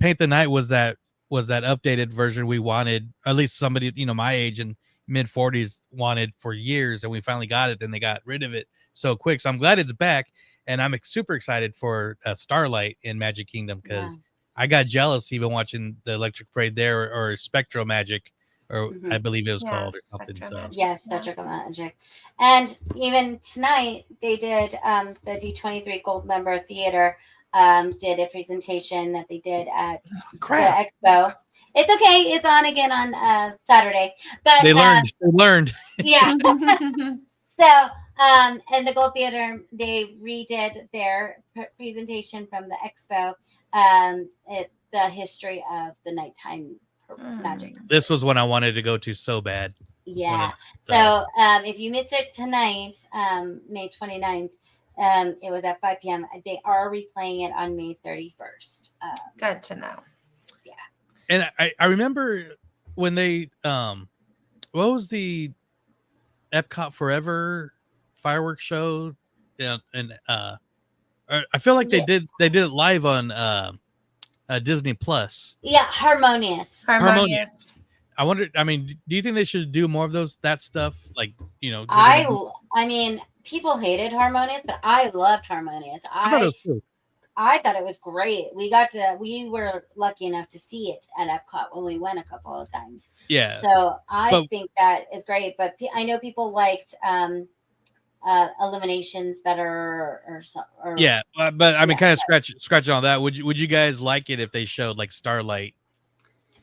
Paint the Night was that updated version we wanted, or at least somebody, my age and mid 40s wanted for years, and we finally got it. Then they got rid of it so quick. So I'm glad it's back, and I'm super excited for Starlight in Magic Kingdom because I got jealous even watching the Electric Parade there, or Spectro Magic, or I believe it was called, or something. So Spectral Magic. And even tonight they did the D23 Gold Member Theater did a presentation that they did at the expo. It's okay. It's on again on Saturday. But they learned. Yeah. So, and the Gold Theater, they redid their presentation from the expo, the history of the nighttime magic. This was one I wanted to go to so bad. Yeah. So, if you missed it tonight, May 29th, it was at 5 p.m. They are replaying it on May 31st. Good to know. Yeah. And I remember when they, what was the Epcot Forever fireworks show? Yeah. And I feel like they did it live on Disney Plus. Yeah. Harmonious. I wonder, I mean, do you think they should do more of that stuff? Like, I mean, people hated Harmonious, but I loved Harmonious. I thought it was cool. I thought it was great. We were lucky enough to see it at Epcot when we went a couple of times. Yeah. So I think that is great, but I know people liked Illuminations better or yeah, but I mean, kind of scratching on that. Would you guys like it if they showed like Starlight?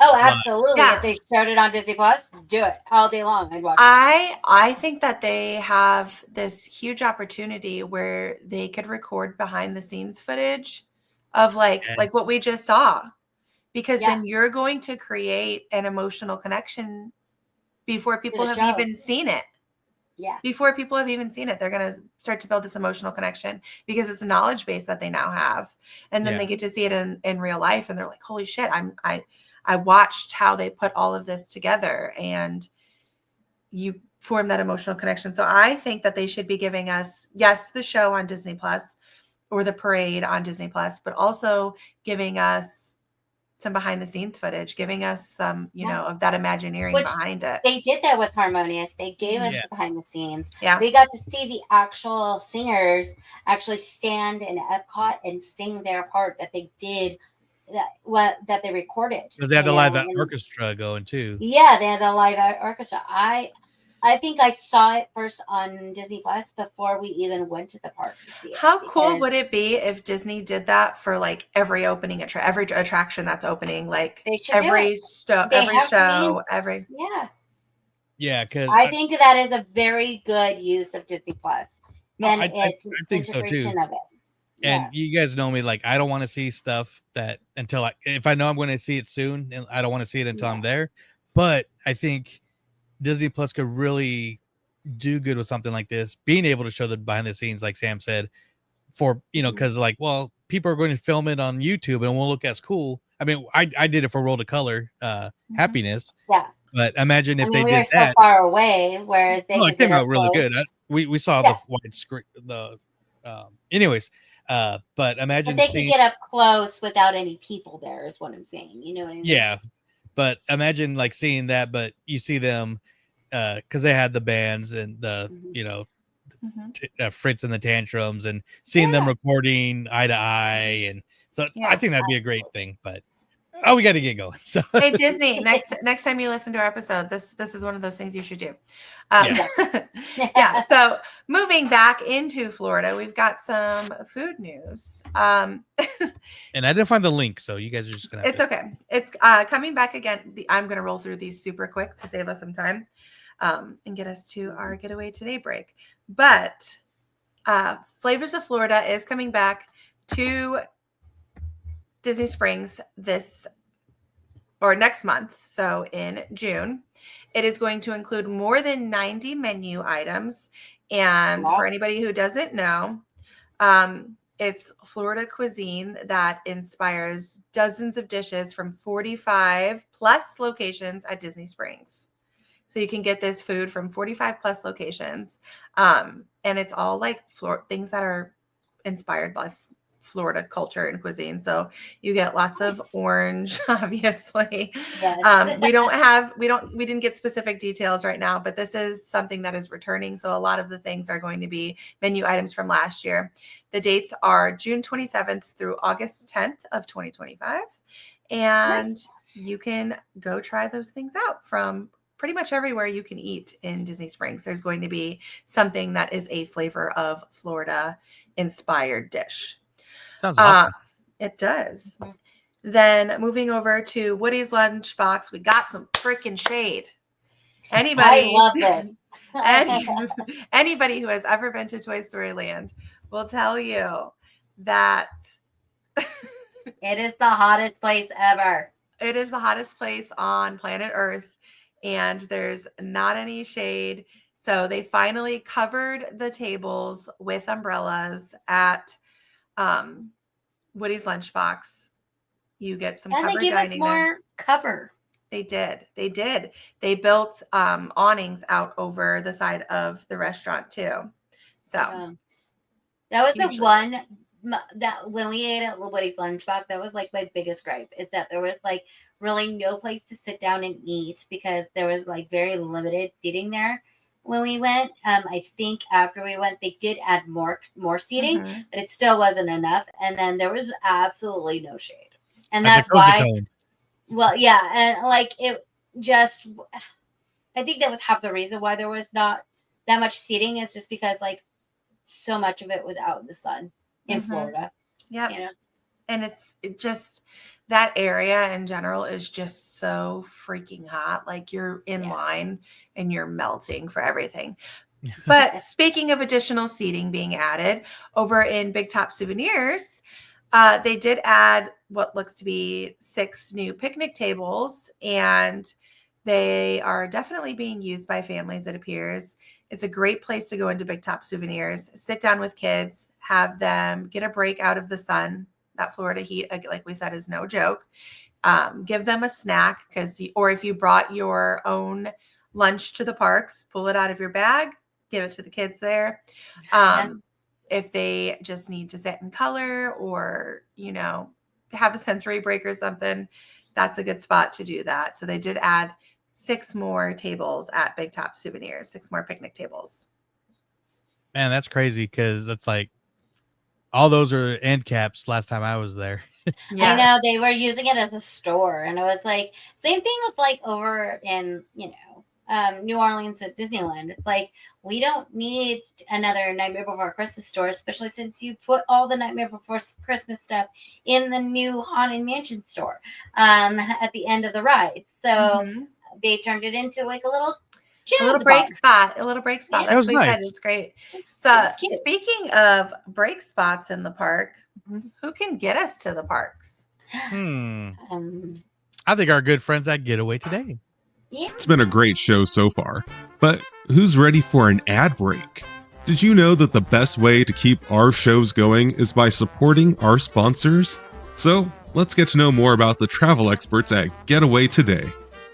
Oh, absolutely. Yeah. If they showed it on Disney Plus, do it all day long. I'd watch it. I think that they have this huge opportunity where they could record behind the scenes footage of like what we just saw, because then you're going to create an emotional connection before people have even seen it. Yeah. Before people have even seen it, they're going to start to build this emotional connection because it's a knowledge base that they now have. And then they get to see it in real life, and they're like, holy shit, I watched how they put all of this together, and you form that emotional connection. So I think that they should be giving us, the show on Disney Plus or the parade on Disney Plus, but also giving us some behind the scenes footage, giving us some, of that Imagineering behind it. They did that with Harmonious. They gave us the behind the scenes. Yeah. We got to see the actual singers actually stand in Epcot and sing their part that they did. That they recorded, because they had the live orchestra going too. Yeah, they had the live orchestra. I think I saw it first on Disney Plus before we even went to the park to see it. How cool would it be if Disney did that for like every opening, every attraction that's opening, like every show, yeah, because I think that is a very good use of Disney Plus. No, and I think so too. Of it. And you guys know me, like I don't want to see stuff that if I know I'm going to see it soon, and I don't want to see it until I'm there. But I think Disney Plus could really do good with something like this, being able to show the behind the scenes, like Sam said, for because people are going to film it on YouTube and it won't look as cool. I mean, I did it for World of Color, Happiness. Yeah. But imagine if they we did were that. So far away, whereas they it came out really good. We saw the wide screen. Anyways. But imagine they could get up close without any people there is what I'm saying. You know what I mean? Yeah. But imagine like seeing that, but you see them because they had the bands and the Fritz and the Tantrums, and seeing them recording eye to eye, and so I think that'd be a great thing. But we got to get going. So hey, Disney, next time you listen to our episode, this is one of those things you should do. So moving back into Florida, we've got some food news. And I didn't find the link, so you guys are just gonna. It's okay. It's coming back again. I'm gonna roll through these super quick to save us some time, and get us to our Getaway Today break. But Flavors of Florida is coming back to Disney Springs next month. So in June, it is going to include more than 90 menu items. And for anybody who doesn't know, it's Florida cuisine that inspires dozens of dishes from 45 plus locations at Disney Springs. So you can get this food from 45 plus locations. And it's all like things that are inspired by Florida culture and cuisine. So you get lots of orange, obviously. Yes. We didn't get specific details right now, but this is something that is returning. So a lot of the things are going to be menu items from last year. The dates are June 27th through August 10th of 2025. And you can go try those things out from pretty much everywhere you can eat in Disney Springs. There's going to be something that is a flavor of Florida inspired dish. Sounds awesome. It does. Then moving over to Woody's Lunchbox, we got some freaking shade. Anybody I love this. Anybody who has ever been to Toy Story Land will tell you that it is the hottest place ever. It is the hottest place on planet Earth, and there's not any shade. So they finally covered the tables with umbrellas at Woody's Lunchbox. You get some and covered they gave us dining more there. cover. They did. They built awnings out over the side of the restaurant too. So that was the one that when we ate at Woody's Lunchbox, that was like my biggest gripe, is that there was like really no place to sit down and eat because there was like very limited seating there. When we went, I think after we went, they did add more seating, but it still wasn't enough. And then there was absolutely no shade, and that's why. Well, yeah, and like it just, I think that was half the reason why there was not that much seating, is just because like so much of it was out in the sun in Florida. Yeah, you know? And it just, that area in general is just so freaking hot. Like you're in line and you're melting for everything. But speaking of additional seating being added, over in Big Top Souvenirs, they did add what looks to be 6 new picnic tables, and they are definitely being used by families, it appears. It's a great place to go into Big Top Souvenirs, sit down with kids, have them get a break out of the sun. That Florida heat, like we said, is no joke. Give them a snack, or if you brought your own lunch to the parks, pull it out of your bag, give it to the kids there. If they just need to sit and color, or, have a sensory break or something, that's a good spot to do that. So they did add 6 more tables at Big Top Souvenirs, 6 more picnic tables. Man, that's crazy, because that's like, all those are end caps last time I was there. I know they were using it as a store, and it was like same thing with like over in New Orleans at Disneyland. It's like we don't need another Nightmare Before Christmas store, especially since you put all the Nightmare Before Christmas stuff in the new Haunted Mansion store at the end of the ride. So they turned it into like a little break spot. Yeah, that was nice. It's great. So speaking of break spots in the park, who can get us to the parks? I think our good friends at Getaway Today. Yeah. It's been a great show so far, but who's ready for an ad break? Did you know that the best way to keep our shows going is by supporting our sponsors? So let's get to know more about the travel experts at Getaway Today.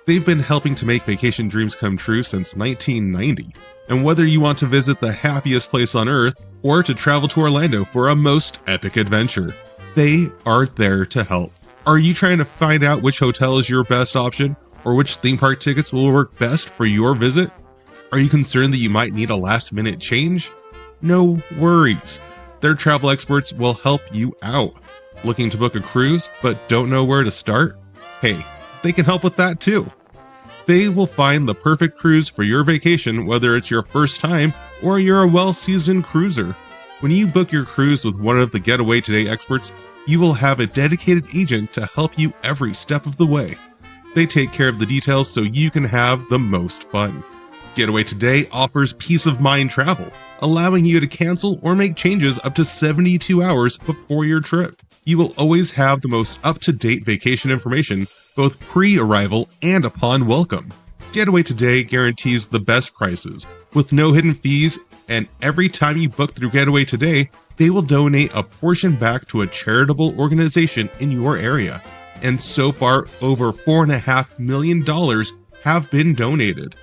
They've been helping to make vacation dreams come true since 1990. And whether you want to visit the happiest place on earth or to travel to Orlando for a most epic adventure, they are there to help. Are you trying to find out which hotel is your best option, or which theme park tickets will work best for your visit? Are you concerned that you might need a last-minute change? No worries. Their travel experts will help you out. Looking to book a cruise but don't know where to start? Hey, they can help with that too. They will find the perfect cruise for your vacation, whether it's your first time or you're a well-seasoned cruiser. When you book your cruise with one of the Getaway Today experts, you will have a dedicated agent to help you every step of the way. They take care of the details so you can have the most fun. Getaway Today offers peace of mind travel, allowing you to cancel or make changes up to 72 hours before your trip. You will always have the most up-to-date vacation information, both pre-arrival and upon welcome. Getaway Today guarantees the best prices, with no hidden fees, and every time you book through Getaway Today, they will donate a portion back to a charitable organization in your area. And so far, over $4.5 million have been donated.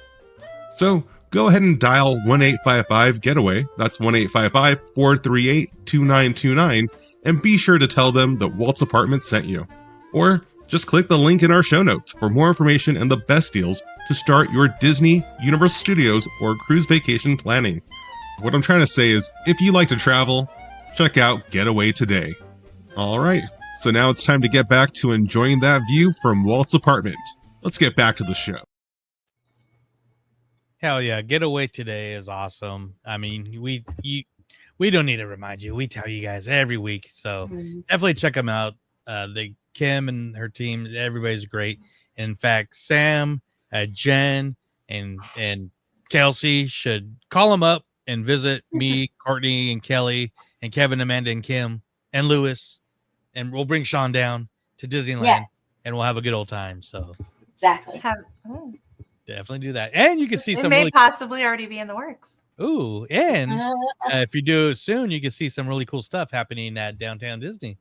So go ahead and dial 1-855-GETAWAY, that's 1-855-438-2929, and be sure to tell them that Walt's Apartment sent you. Or just click the link in our show notes for more information and the best deals to start your Disney, Universal Studios, or cruise vacation planning. What I'm trying to say is, if you like to travel, check out Getaway Today. All right, so now it's time to get back to enjoying that view from Walt's apartment. Let's get back to the show. Hell yeah, Getaway Today is awesome. I mean, we don't need to remind you. We tell you guys every week, so definitely check them out. Kim and her team, everybody's great. In fact, Sam, Jen, and Kelsey should call them up and visit me, Courtney, and Kelly, and Kevin, Amanda, and Kim, and Lewis, and we'll bring Sean down to Disneyland, and we'll have a good old time. So exactly. Definitely do that. And you can see It some may really possibly already be in the works. Ooh, and if you do it soon, you can see some really cool stuff happening at Downtown Disney.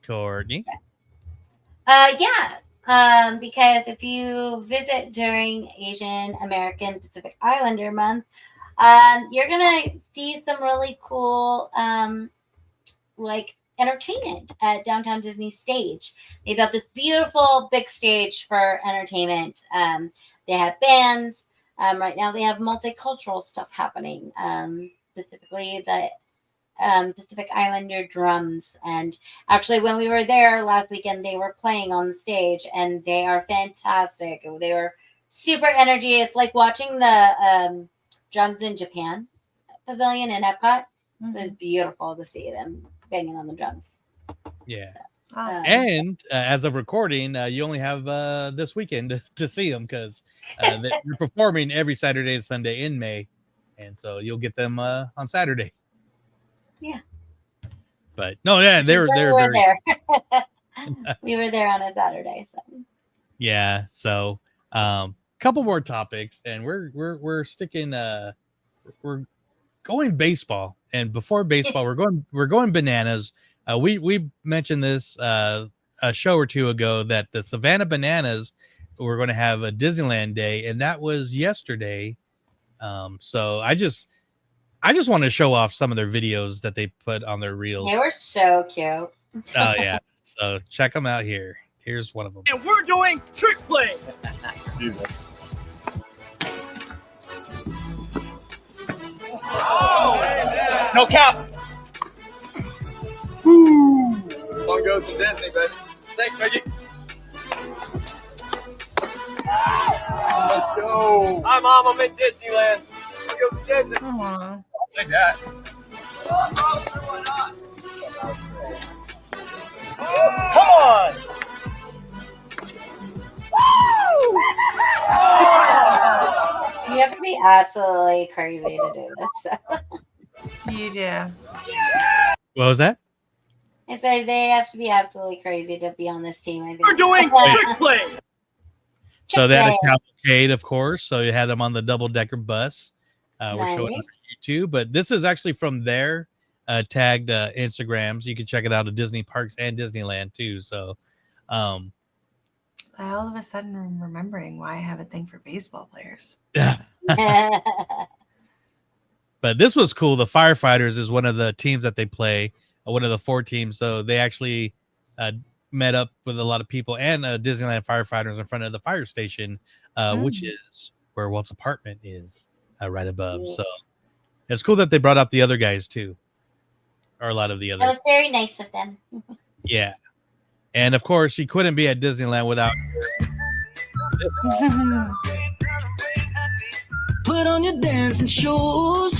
Courtney? Because if you visit during Asian American Pacific Islander month, you're gonna see some really cool like entertainment at Downtown Disney stage. They've got this beautiful big stage for entertainment. They have bands. Right now they have multicultural stuff happening, specifically the Pacific Islander drums. And actually, when we were there last weekend, they were playing on the stage, and they are fantastic. They were super energy. It's like watching the Drums in Japan pavilion in Epcot. It was beautiful to see them banging on the drums. Yeah. Awesome. And as of recording, you only have this weekend to see them, because they're performing every Saturday and Sunday in May, and so you'll get them on Saturday. Yeah. But no, yeah, they're we were very... there. We were there on a Saturday. So. Yeah. So, couple more topics, and we're sticking. We're going baseball, and before baseball, we're going bananas. We mentioned this a show or two ago that the Savannah Bananas were going to have a Disneyland day, and that was yesterday. So I just want to show off some of their videos that they put on their reels. They were so cute. Oh yeah, so check them out here. Here's one of them. And we're doing trick play. Do this. Oh, no cap. Woo! One goes to Disney, baby. Thanks, Reggie. Let's go. Hi, Mom. I'm in Disneyland. Let's go to Disney. Aww. Like that. Come on. You have to be absolutely crazy to do this stuff. You do. What was that? I said they have to be absolutely crazy to be on this team. I think we're doing trick play. So they had a cavalcade, of course. So you had them on the double-decker bus. Nice. We're showing on YouTube, but this is actually from their tagged Instagrams. You can check it out at Disney Parks and Disneyland too. So, I all of a sudden am remembering why I have a thing for baseball players. Yeah. But this was cool. The Firefighters is one of the teams that they play, one of the 4 teams. So they actually met up with a lot of people and Disneyland firefighters in front of the fire station, which is where Walt's apartment is, right above. So It's cool that they brought out the other guys too, or a lot of the That others. was very nice of them. Yeah, and of course you couldn't be at Disneyland without this song. Put on your dancing shoes.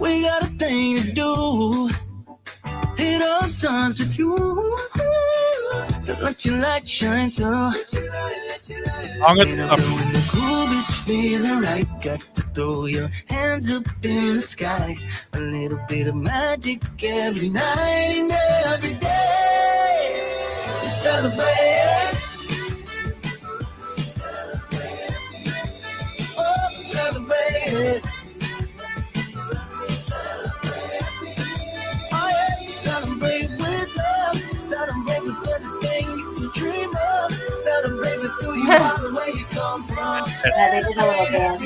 We got a thing to do. It all starts with you. So let your light shine through. Song When the groove is feeling right, got to throw your hands up in the sky. A little bit of magic every night and every day. To celebrate. Oh, celebrate. Oh, yeah. Celebrate with love. Celebrate with everything you can dream of. Celebrate with who you are and where you come from. Yeah, they did a little dance.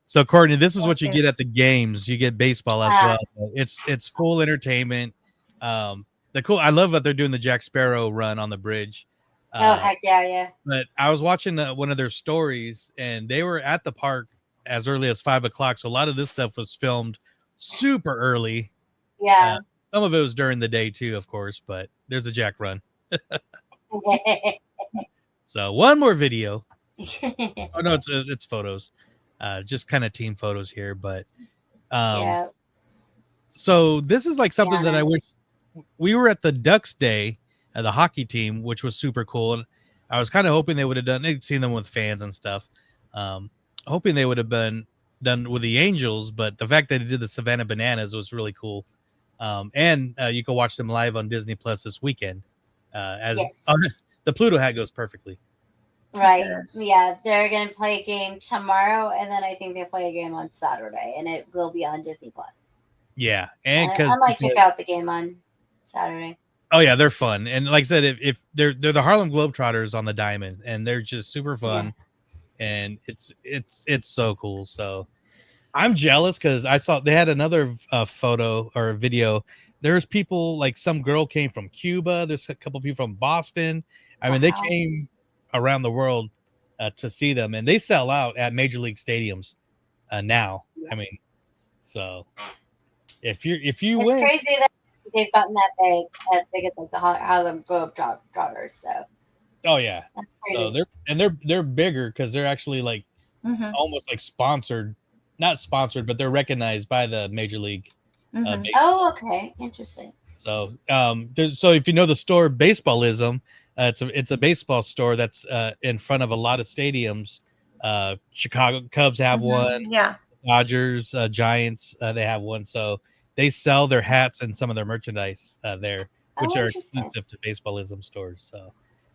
So Courtney, this is what you get at the games. You get baseball as well. It's full entertainment. I love that they're doing the Jack Sparrow run on the bridge. Oh, heck yeah. But I was watching one of their stories, and they were at the park as early as 5 o'clock. So a lot of this stuff was filmed super early. Yeah. Some of it was during the day too, of course. But there's a Jack run. So one more video. Oh no, it's photos. Just kind of team photos here, but Yeah. so this is like something that I nice. wish we were at the Ducks Day, the hockey team, which was super cool. And I was kind of hoping they would have they'd seen them with fans and stuff. Hoping they would have been done with the Angels, but the fact that they did the Savannah Bananas was really cool. And you can watch them live on Disney Plus this weekend. The Pluto hat goes perfectly. Right. Yeah, they're going to play a game tomorrow, and then I think they play a game on Saturday, and it will be on Disney Plus. Yeah, and I might check out the game on Saturday. Oh yeah, they're fun, and like I said, if they're the Harlem Globetrotters on the diamond, and they're just super fun, and it's so cool. So I'm jealous because I saw they had another photo or video. There's people like some girl came from Cuba. There's a couple people from Boston. I mean, they came around the world to see them, and they sell out at major league stadiums now. I mean, so if you It's win, crazy that they've gotten that as big as like the Harlem Globetrotters. So oh yeah, that's so crazy. they're bigger because they're actually like almost like sponsored, not sponsored, but they're recognized by the major league. Oh, okay, interesting. So so if you know the store Baseballism, it's a baseball store that's in front of a lot of stadiums. Chicago Cubs have one. Yeah. Dodgers, Giants, they have one. So they sell their hats and some of their merchandise there, which are exclusive to Baseballism stores. So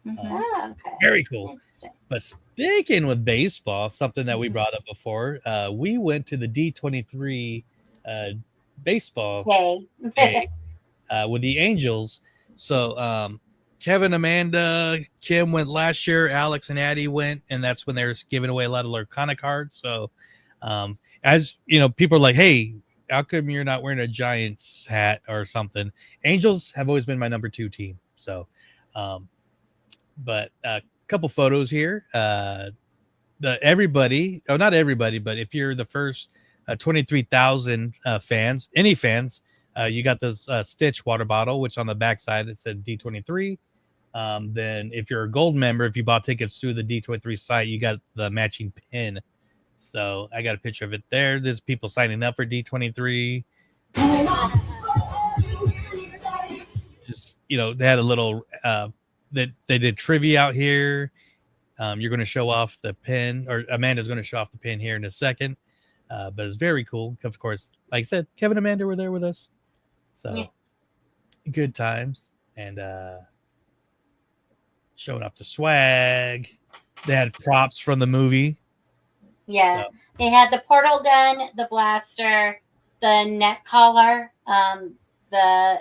okay. very cool. But sticking with baseball, something that we brought up before, we went to the D23 baseball day with the Angels. So Kevin, Amanda, Kim went last year. Alex and Addie went, and that's when they were giving away a lot of Lurkana cards. So as you know, people are like, hey, how come you're not wearing a Giants hat or something? Angels have always been my number 2 team. So but a couple photos here. Not everybody, but if you're the first 23,000 fans, any fans, you got this Stitch water bottle, which on the backside it said D23. Then if you're a gold member, if you bought tickets through the D23 site, you got the matching pin. So I got a picture of it there. There's people signing up for D23. Just, they had a little that they did trivia out here. You're going to show off the pin, or Amanda's going to show off the pin here in a second. But it's very cool. Of course, like I said, Kevin and Amanda were there with us. So good times. And showing off the swag. They had props from the movie. Yeah. So they had the portal gun, the blaster, the neck collar, the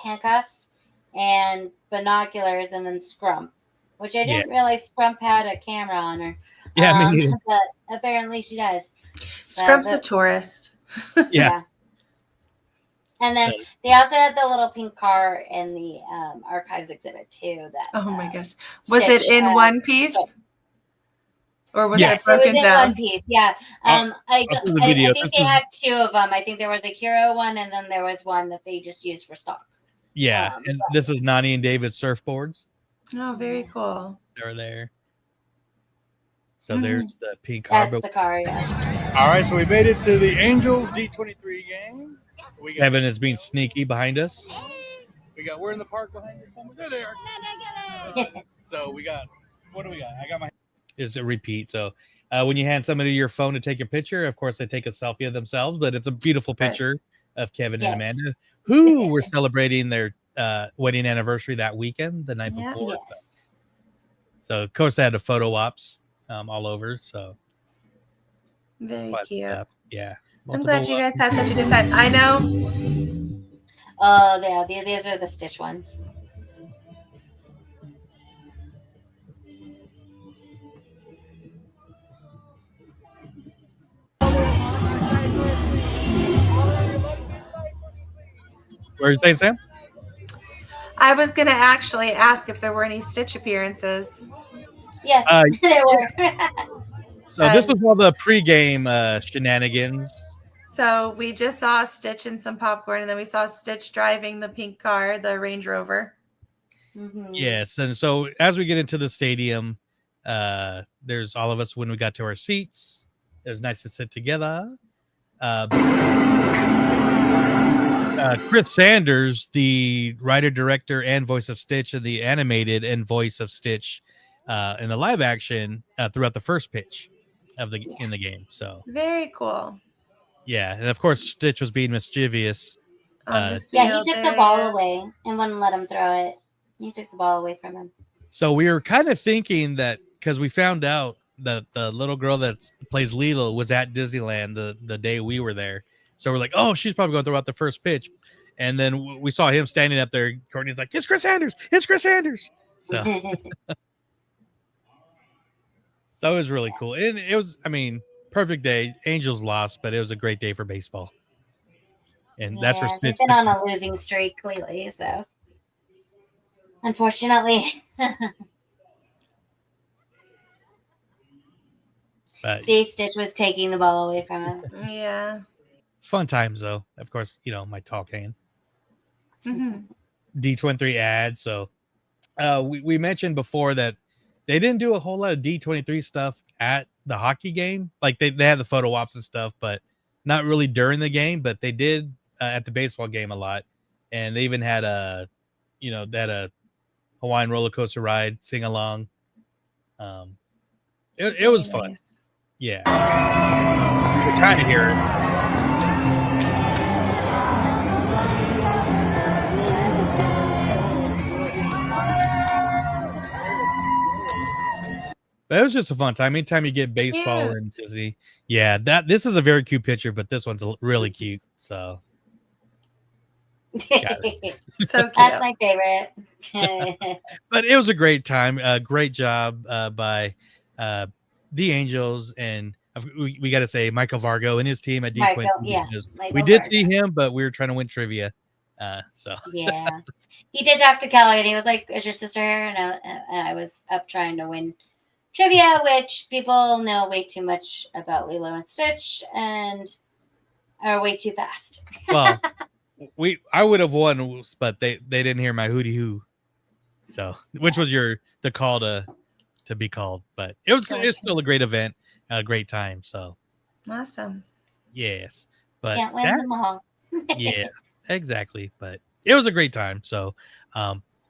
handcuffs, and binoculars, and then Scrump, which I didn't realize Scrump had a camera on her. Yeah, me neither. But apparently she does. Scrump's a tourist. Yeah. And then they also had the little pink car in the archives exhibit too. That oh my gosh, was it Stitch, in one piece, or was yes, it broken was in down? one piece. Yeah. I the video. think they had two of them. I think there was a hero one, and then there was one that they just used for stock. Yeah, and this is Nani and David's surfboards. Oh, very cool. They're there. So there's the pink car. car. That's the car, yeah. All right, so we made it to the Angels D23 game. Kevin is being sneaky behind us. We're in the park behind you somewhere. There they are. So we got, what do we got? I got my. Is a repeat. So when you hand somebody your phone to take a picture, of course they take a selfie of themselves, but it's a beautiful picture of Kevin and Amanda, who were celebrating their wedding anniversary that weekend, the night before. Yes. So of course they had the photo ops all over. So very cute. Stuff. Yeah. I'm glad you guys had such a good time. I know. Oh, yeah. These are the Stitch ones. What are you saying, Sam? I was going to actually ask if there were any Stitch appearances. Yes, there were. So this was all the pregame shenanigans. So we just saw Stitch and some popcorn, and then we saw Stitch driving the pink car, the Range Rover. Mm-hmm. Yes, and so as we get into the stadium, there's all of us when we got to our seats. It was nice to sit together. Chris Sanders, the writer, director, and voice of Stitch, and the animated and voice of Stitch in the live action throughout the first pitch of the in the game. So very cool. Yeah, and of course Stitch was being mischievous. Yeah, he took the ball away and wouldn't let him throw it. He took the ball away from him. So we were kind of thinking that because we found out that the little girl that plays Lilo was at Disneyland the day we were there. So we're like, oh, she's probably going to throw out the first pitch. And then we saw him standing up there. Courtney's like, it's Chris Sanders. It's Chris Sanders. So, so it was really cool. And it was, I mean, perfect day. Angels lost, but it was a great day for baseball. And that's where Stitch. They've been on a losing streak lately, so unfortunately. But, see, Stitch was taking the ball away from him. Yeah. Fun times, though. Of course, you know, my talk hand. Mm-hmm. D23 ad. So we mentioned before that they didn't do a whole lot of D23 stuff at the hockey game. Like they had the photo ops and stuff, but not really during the game. But they did at the baseball game a lot. And they even had a Hawaiian roller coaster ride, sing along. It was fun. Nice. Yeah. We're trying to hear it. But it was just a fun time. Anytime you get baseball in Disney, yeah, this is a very cute picture, but this one's really cute. So, so cute. That's my favorite. But it was a great time. Great job by the Angels, and we got to say Michael Vargo and his team at D20. Yeah, we did see him, but we were trying to win trivia. So yeah, he did talk to Kelly, and he was like, "Is your sister here?" And I was up trying to win trivia, which people know way too much about Lilo and Stitch and are way too fast. Well, I would have won, but they didn't hear my hootie hoo. So, which was the call to be called, but it's still a great event, a great time. So awesome. Yes, but can't win them all. Yeah, exactly. But it was a great time. So,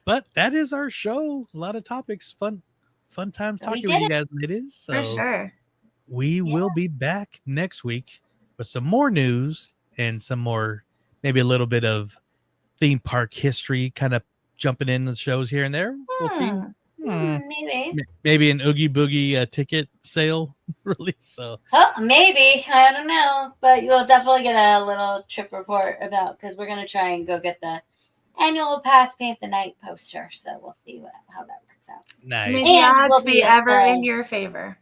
but that is our show. A lot of topics, fun time talking with you guys. It is so for sure. We will be back next week with some more news and some more, maybe a little bit of theme park history, kind of jumping in the shows here and there. We'll see. Maybe an Oogie Boogie ticket sale release. So maybe, I don't know, but you'll definitely get a little trip report because we're gonna try and go get the annual pass paint the night poster. So we'll see how that works out. Nice. May the odds be ever in your favor.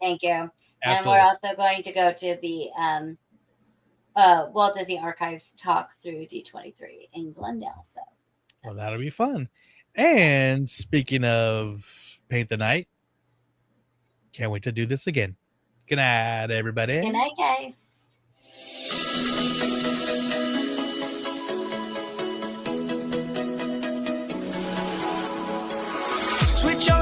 Thank you. Absolutely. And we're also going to go to the Walt Disney Archives talk through D23 in Glendale. So, well, that'll be fun. And speaking of Paint the Night, can't wait to do this again. Good night, everybody. good night, guys. Switch on